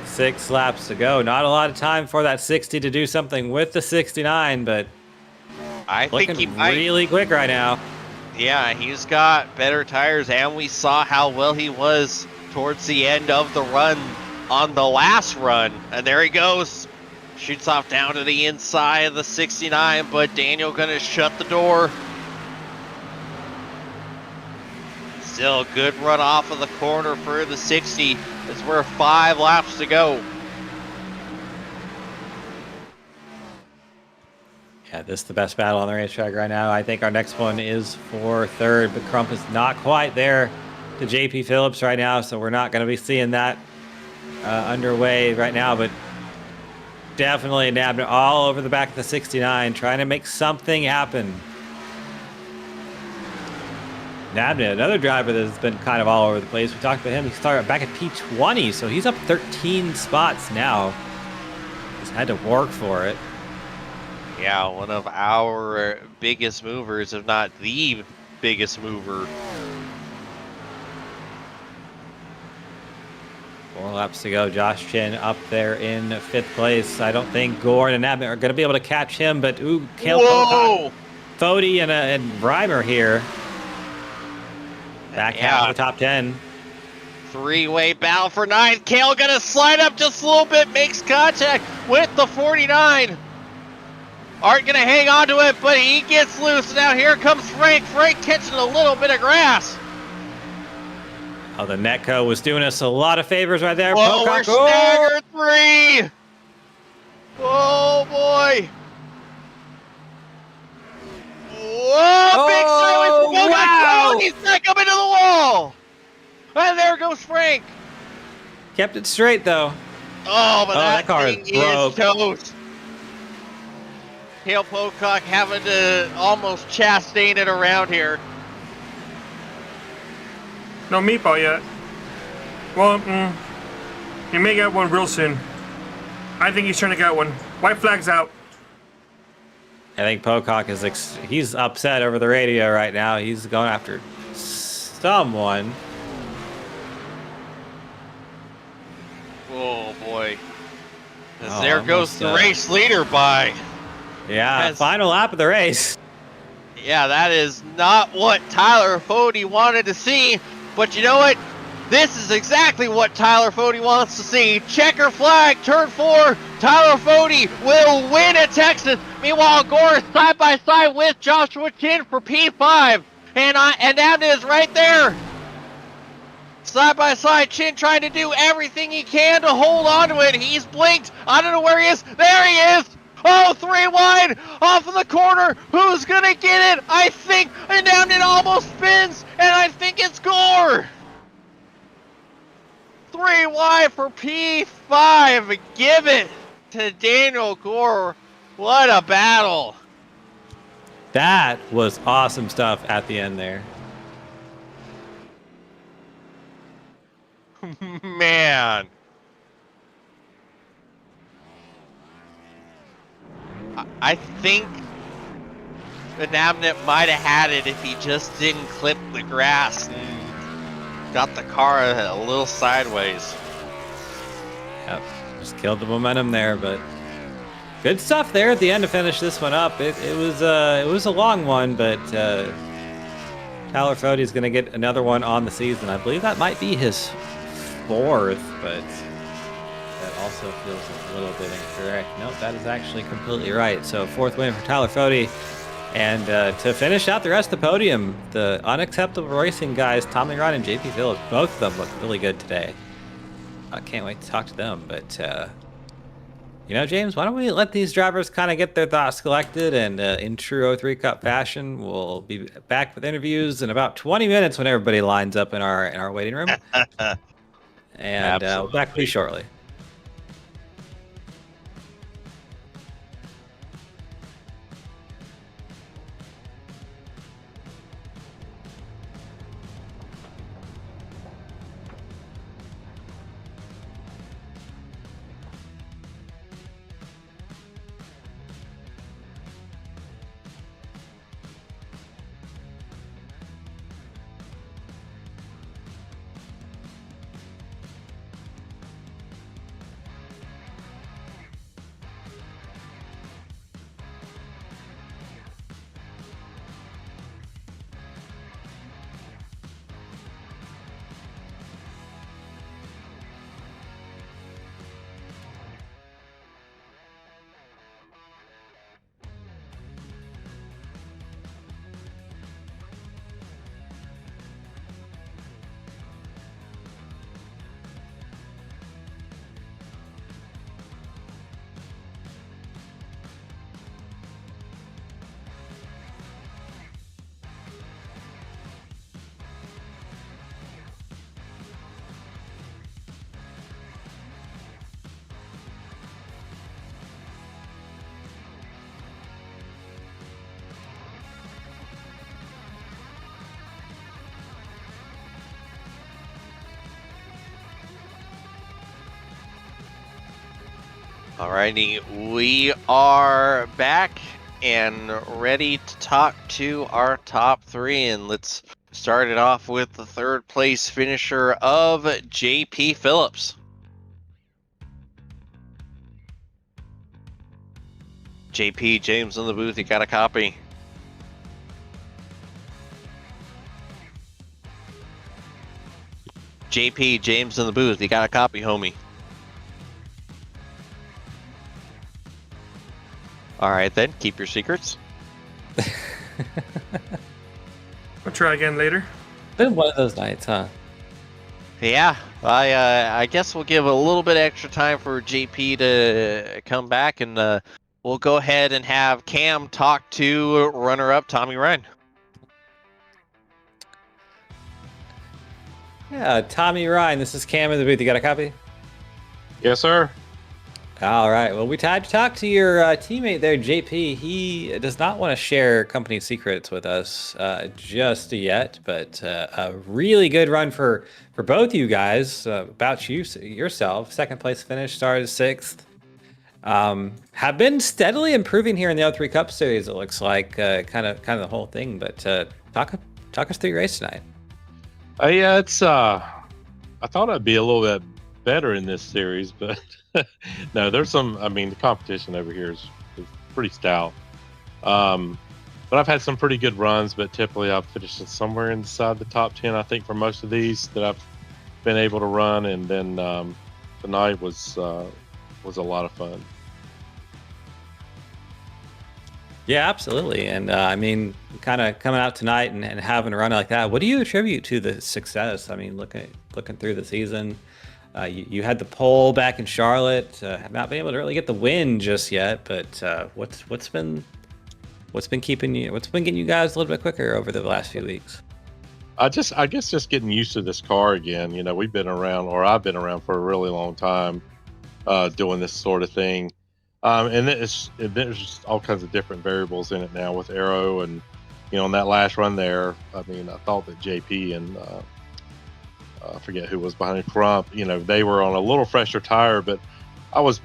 6 laps to go. Not a lot of time for that 60 to do something with the 69, but I think he might. Really quick right now. Yeah, he's got better tires, and we saw how well he was towards the end of the run on the last run. And there he goes. Shoots off down to the inside of the 69, but Daniel gonna shut the door. Still a good run off of the corner for the 60. As we're 5 laps to go. Yeah, this is the best battle on the racetrack right now. I think our next one is for 3rd, but Crump is not quite there to JP Phillips right now, so we're not going to be seeing that underway right now, but definitely Nabner all over the back of the 69, trying to make something happen. Nabner, another driver that's been kind of all over the place. We talked about him. He started back at P20, so he's up 13 spots now. He's had to work for it. Yeah, one of our biggest movers, if not the biggest mover. 4 laps to go. Josh Chin up there in 5th place. I don't think Gore and Nabner are going to be able to catch him, but Cale Fody and Reimer here. Back out of the top 10. 3-way battle for 9. Cale gonna slide up just a little bit, makes contact with the 49. Art gonna hang on to it, but he gets loose. Now here comes Frank. Frank catching a little bit of grass. Oh, the Netco was doing us a lot of favors right there. Whoa, we're staggered 3. Oh boy. Whoa, big silence. Wow. He's back up into the wall. And there goes Frank. Kept it straight, though. Oh, but that car thing broke. is toast. Cale Pocock having to almost chastain it around here. No meatball yet. Well, he may get one real soon. I think he's trying to get one. White flag's out. I think Pocock is he's upset over the radio right now. He's going after someone. Oh boy. There goes the race leader by. Yeah, final lap of the race. Yeah, that is not what Tyler Fody wanted to see. But you know what? This is exactly what Tyler Fody wants to see. Checker flag, turn 4. Tyler Fody will win at Texas. Meanwhile, Gore is side by side with Joshua Chin for P5. And Abnett is right there. Side by side, Chin trying to do everything he can to hold on to it. He's blinked. I don't know where he is. There he is. Oh, 3 wide off of the corner. Who's going to get it? I think. And Abnett almost spins. And I think it's Gore. 3 wide for P5. Give it to Daniel Gore. What a battle. That was awesome stuff at the end there. Man. I think Benabnet might have had it if he just didn't clip the grass and got the car a little sideways. Yep, just killed the momentum there, but good stuff there at the end to finish this one up. It was a long one, but Tyler Fode is going to get another one on the season. I believe that might be his 4th, but that also feels a little bit incorrect. Nope, that is actually completely right. So 4th win for Tyler Fode. And to finish out the rest of the podium, the Unacceptable Racing guys, Tommy Ryan and JP Phillips, both of them look really good today. I can't wait to talk to them, but James, why don't we let these drivers kind of get their thoughts collected, and in true 03 Cup fashion, we'll be back with interviews in about 20 minutes when everybody lines up in our waiting room. And we'll be back pretty shortly. Alrighty, we are back and ready to talk to our top 3, and let's start it off with the 3rd place finisher of JP Phillips. JP, James in the booth, you got a copy? JP, James in the booth, you got a copy, homie? Alright then, keep your secrets. I'll try again later. Been one of those nights, huh? Yeah, I guess we'll give a little bit extra time for JP to come back, and we'll go ahead and have Cam talk to runner-up Tommy Ryan. Yeah, Tommy Ryan, this is Cam in the booth. You got a copy? Yes, sir. All right. Well, we tried to talk to your teammate there, JP. He does not want to share company secrets with us just yet, but a really good run for both you guys. About yourself, 2nd place finish, started 6th. Have been steadily improving here in the O3 Cup Series. It looks like kind of the whole thing. But talk us through your race tonight. Yeah, it's I thought I'd be a little bit better in this series, but no, there's some. I mean, the competition over here is pretty stout. But I've had some pretty good runs, but typically I've finished somewhere inside the top 10. I think for most of these that I've been able to run, and then tonight was a lot of fun. Yeah, absolutely. And I mean, kind of coming out tonight and having a run like that, what do you attribute to the success? I mean, looking through the season, you had the pole back in Charlotte. Have not been able to really get the win just yet, but what's been getting you guys a little bit quicker over the last few weeks? I guess just getting used to this car again. You know, we've been around, or I've been around for a really long time, doing this sort of thing. And there's just all kinds of different variables in it now with aero, and you know, on that last run there, I mean, I thought that JP and I forget who was behind Crump, you know, they were on a little fresher tire, but I was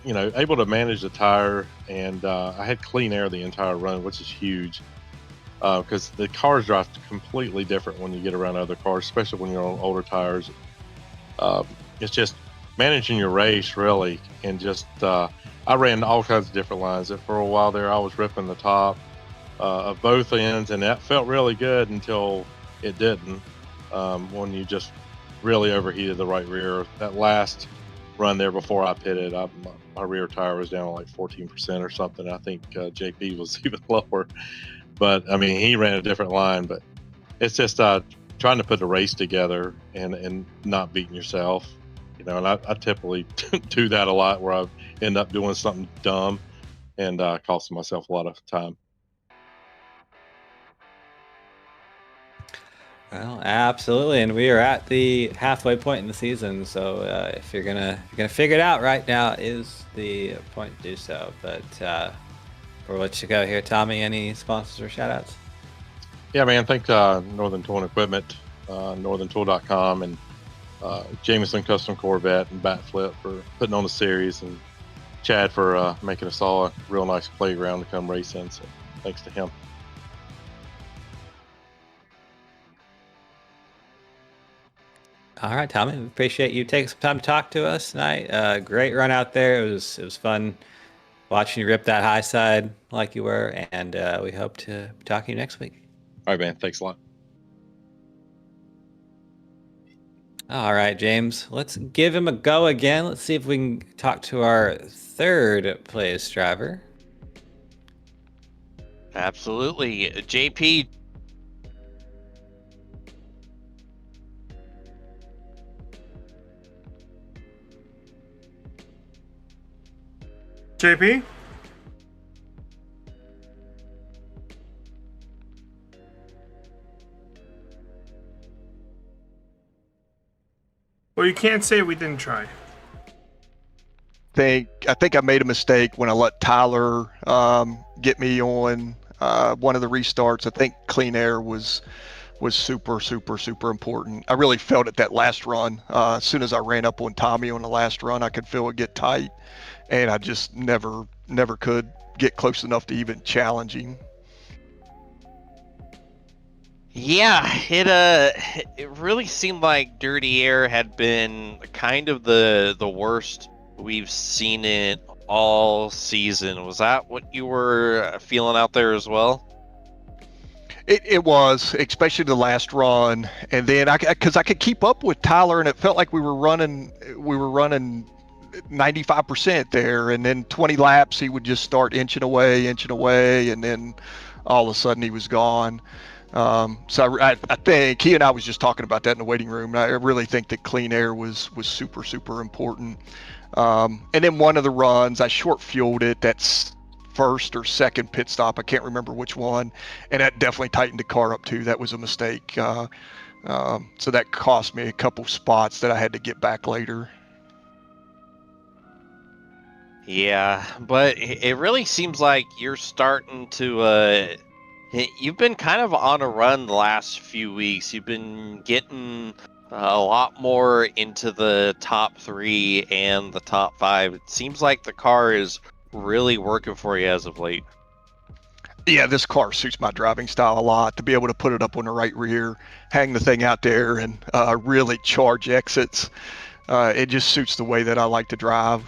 you know, able to manage the tire, and I had clean air the entire run, which is huge. Because the cars drive completely different when you get around other cars, especially when you're on older tires. It's just managing your race, really, and just I ran all kinds of different lines. And for a while there, I was ripping the top of both ends, and that felt really good until it didn't. When you just really overheated the right rear. That last run there before I pitted, my rear tire was down like 14% or something. I think JP was even lower. But I mean, he ran a different line. But it's just trying to put a race together and not beating yourself, you know. And I typically do that a lot, where I end up doing something dumb and costing myself a lot of time. Well, absolutely, and we are at the halfway point in the season. So if you're gonna figure it out, right now is the point to do so. But we'll let you go here, Tommy. Any sponsors or shout-outs? Yeah, man. Thank Northern Tool and Equipment, northerntool.com, and Jameson Custom Corvette and Batflip for putting on the series, and Chad for making us all a real nice playground to come race in. So thanks to him. All right, Tommy. We appreciate you taking some time to talk to us tonight. Great run out there. It was fun watching you rip that high side like you were, and we hope to talk to you next week. All right, man. Thanks a lot. All right, James. Let's give him a go again. Let's see if we can talk to our third place driver. Absolutely. JP. JP? Well, you can't say we didn't try. I think I made a mistake when I let Tyler get me on one of the restarts. I think clean air was super important. I really felt it that last run. As soon as I ran up on Tommy on the last run, I could feel it get tight, and I just never could get close enough to even challenge him. Yeah, it really seemed like Dirty Air had been kind of the worst we've seen it all season. Was that what you were feeling out there as well? It was, especially the last run, and then because I could keep up with Tyler, and it felt like we were running 95% there, and then 20 laps he would just start inching away, and then all of a sudden he was gone. So I think he and I was just talking about that in the waiting room. I really think that clean air was super important. And then one of the runs I short fueled it. That's first or second pit stop. I can't remember which one. And that definitely tightened the car up too. That was a mistake. So that cost me a couple spots that I had to get back later. Yeah, but it really seems like you're starting to you've been kind of on a run the last few weeks. You've been getting a lot more into the top 3 and the top 5. It seems like the car is really working for you as of late. Yeah, this car suits my driving style a lot. To be able to put it up on the right rear, hang the thing out there, and really charge exits. It just suits the way that I like to drive.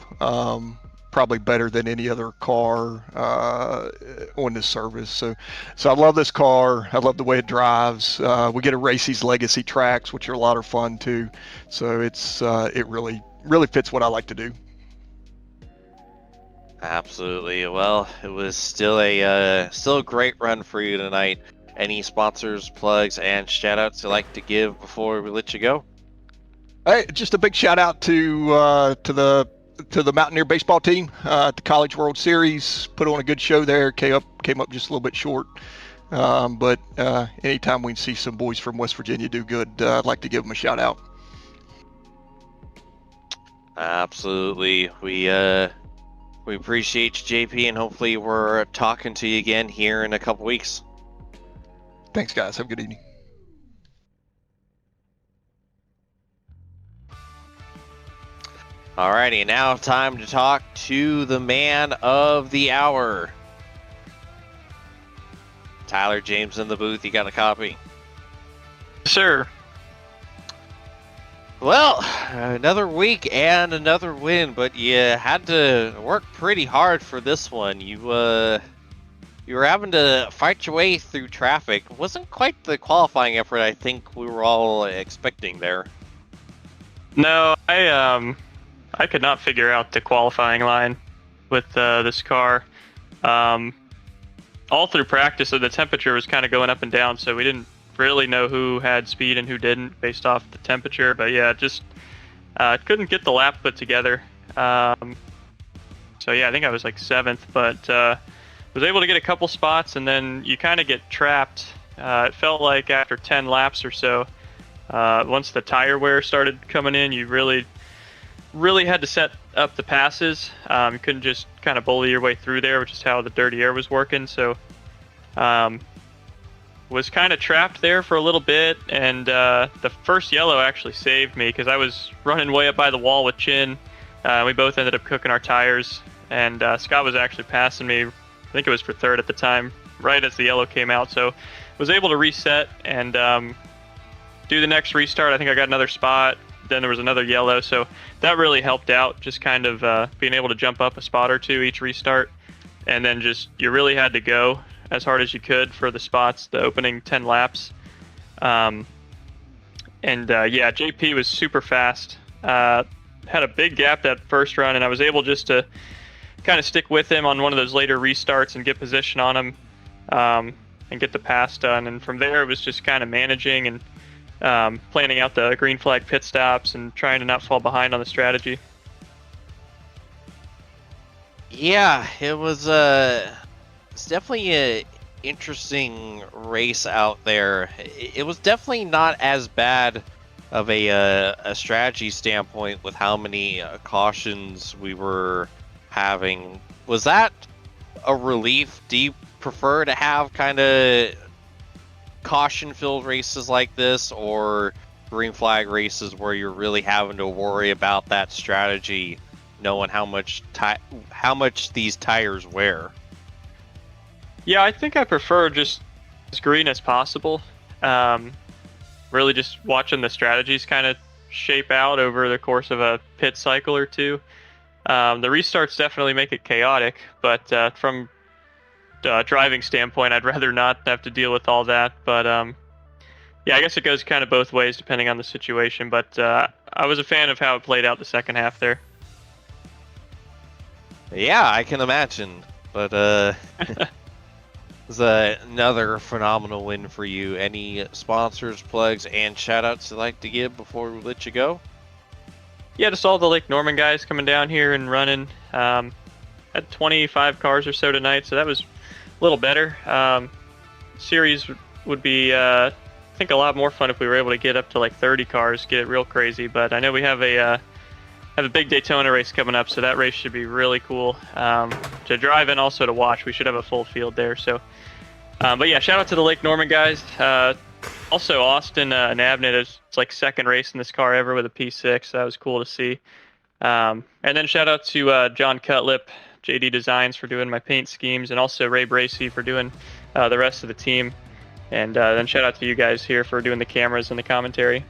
Probably better than any other car on this service. So I love this car. I love the way it drives. We get to race these legacy tracks, which are a lot of fun too. So it really fits what I like to do. Absolutely. Well, it was still a great run for you tonight. Any sponsors, plugs, and shout outs you'd like to give before we let you go? Hey, just a big shout out to the Mountaineer baseball team at the College World Series. Put on a good show there. Came up just a little bit short. But anytime we can see some boys from West Virginia do good, I'd like to give them a shout out. Absolutely. We appreciate you, JP, and hopefully we're talking to you again here in a couple weeks. Thanks, guys. Have a good evening. Alrighty, now time to talk to the man of the hour. Tyler James in the booth. You got a copy? Sir. Well, another week and another win, but you had to work pretty hard for this one. You were having to fight your way through traffic. It wasn't quite the qualifying effort I think we were all expecting there. No, I could not figure out the qualifying line with this car. All through practice, so the temperature was kind of going up and down, so we didn't really know who had speed and who didn't based off the temperature. But yeah, just couldn't get the lap put together. So yeah, I think I was like 7th, but was able to get a couple spots, and then you kind of get trapped. It felt like after 10 laps or so, once the tire wear started coming in, you really had to set up the passes. You couldn't just kind of bully your way through there, which is how the dirty air was working. So was kind of trapped there for a little bit, and the first yellow actually saved me because I was running way up by the wall with Chin. We both ended up cooking our tires, and Scott was actually passing me. I think it was for 3rd at the time, right as the yellow came out. So was able to reset and do the next restart. I think I got another spot. Then there was another yellow, so that really helped out, just kind of being able to jump up a spot or two each restart. And then just, you really had to go as hard as you could for the spots, the opening 10 laps. Yeah, JP was super fast. Had a big gap that first run, and I was able just to kind of stick with him on one of those later restarts and get position on him and get the pass done. And from there, it was just kind of managing and planning out the green flag pit stops and trying to not fall behind on the strategy. Yeah, it was it's definitely a interesting race out there. It was definitely not as bad of a strategy standpoint with how many cautions we were having. Was that a relief? Do you prefer to have kind of caution-filled races like this, or green flag races where you're really having to worry about that strategy, knowing how much these tires wear? Yeah, I think I prefer just as green as possible. Really just watching the strategies kind of shape out over the course of a pit cycle or two. The restarts definitely make it chaotic, but from driving standpoint, I'd rather not have to deal with all that. But yeah, I guess it goes kind of both ways depending on the situation. But I was a fan of how it played out the second half there. Yeah, I can imagine. But it was another phenomenal win for you. Any sponsors, plugs, and shout-outs you'd like to give before we let you go? Yeah, just all the Lake Norman guys coming down here and running. Had 25 cars or so tonight, so that was a little better. Series would be, I think, a lot more fun if we were able to get up to like 30 cars, get it real crazy. But I know we have a big Daytona race coming up, so that race should be really cool to drive and also to watch. We should have a full field there. So, but yeah, shout out to the Lake Norman guys. Also, Austin and Abnett, it's like second race in this car ever with a P6. So that was cool to see. And then shout out to John Cutlip, JD Designs, for doing my paint schemes, and also Ray Bracey for doing the rest of the team. And then shout out to you guys here for doing the cameras and the commentary.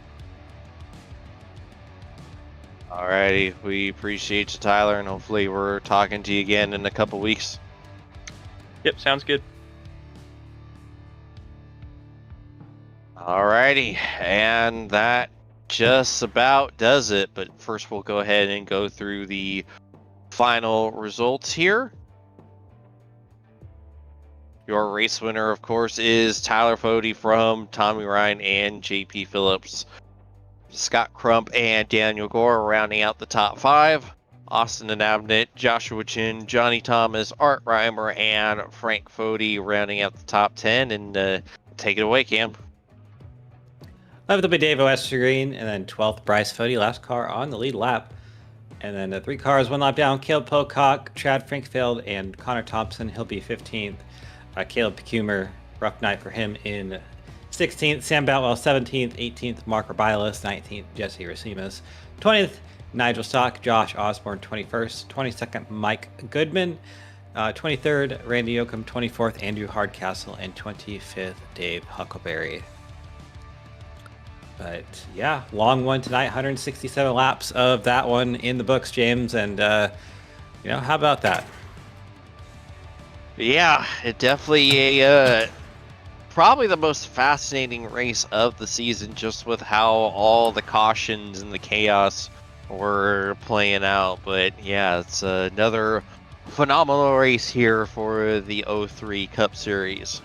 Alrighty, we appreciate you, Tyler, and hopefully we're talking to you again in a couple weeks. Yep, sounds good. Alrighty, and that just about does it. But first we'll go ahead and go through the final results here. Your race winner, of course, is Tyler Fody from Tommy Ryan and JP Phillips. Scott Crump and Daniel Gore rounding out the top 5. Austin and Abnett, Joshua Chin, Johnny Thomas, Art Reimer, and Frank Fody rounding out the top 10. And take it away, Cam. 11th will be Dave Westergreen, and then 12th, Bryce Fody, last car on the lead lap. And then the 3 cars, 1 lap down, Caleb Pocock, Chad Frankfeld, and Connor Thompson. He'll be 15th. Caleb Pecumer, rough night for him in 16th. Sam Boutwell, 17th. 18th, Mark Urbilas. 19th, Jesse Racimas. 20th, Nigel Stock, Josh Osborne. 21st. 22nd, Mike Goodman. 23rd, Randy Yoakum. 24th, Andrew Hardcastle. And 25th, Dave Huckleberry. But yeah, long one tonight, 167 laps of that one in the books, James. And, how about that? Yeah, it definitely probably the most fascinating race of the season, just with how all the cautions and the chaos were playing out. But yeah, it's another phenomenal race here for the 03 Cup Series.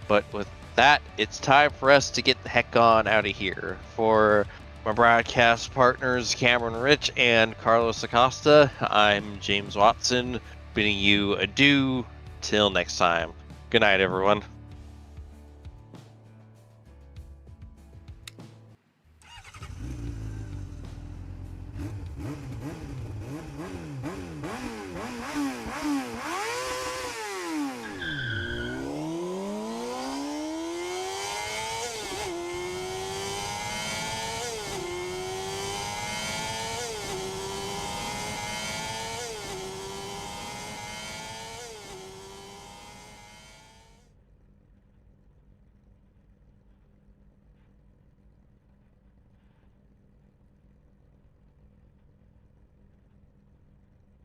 But with that, it's time for us to get the heck on out of here. For my broadcast partners, Cameron Rich and Carlos Acosta, I'm James Watson, bidding you adieu till next time. Good night, everyone.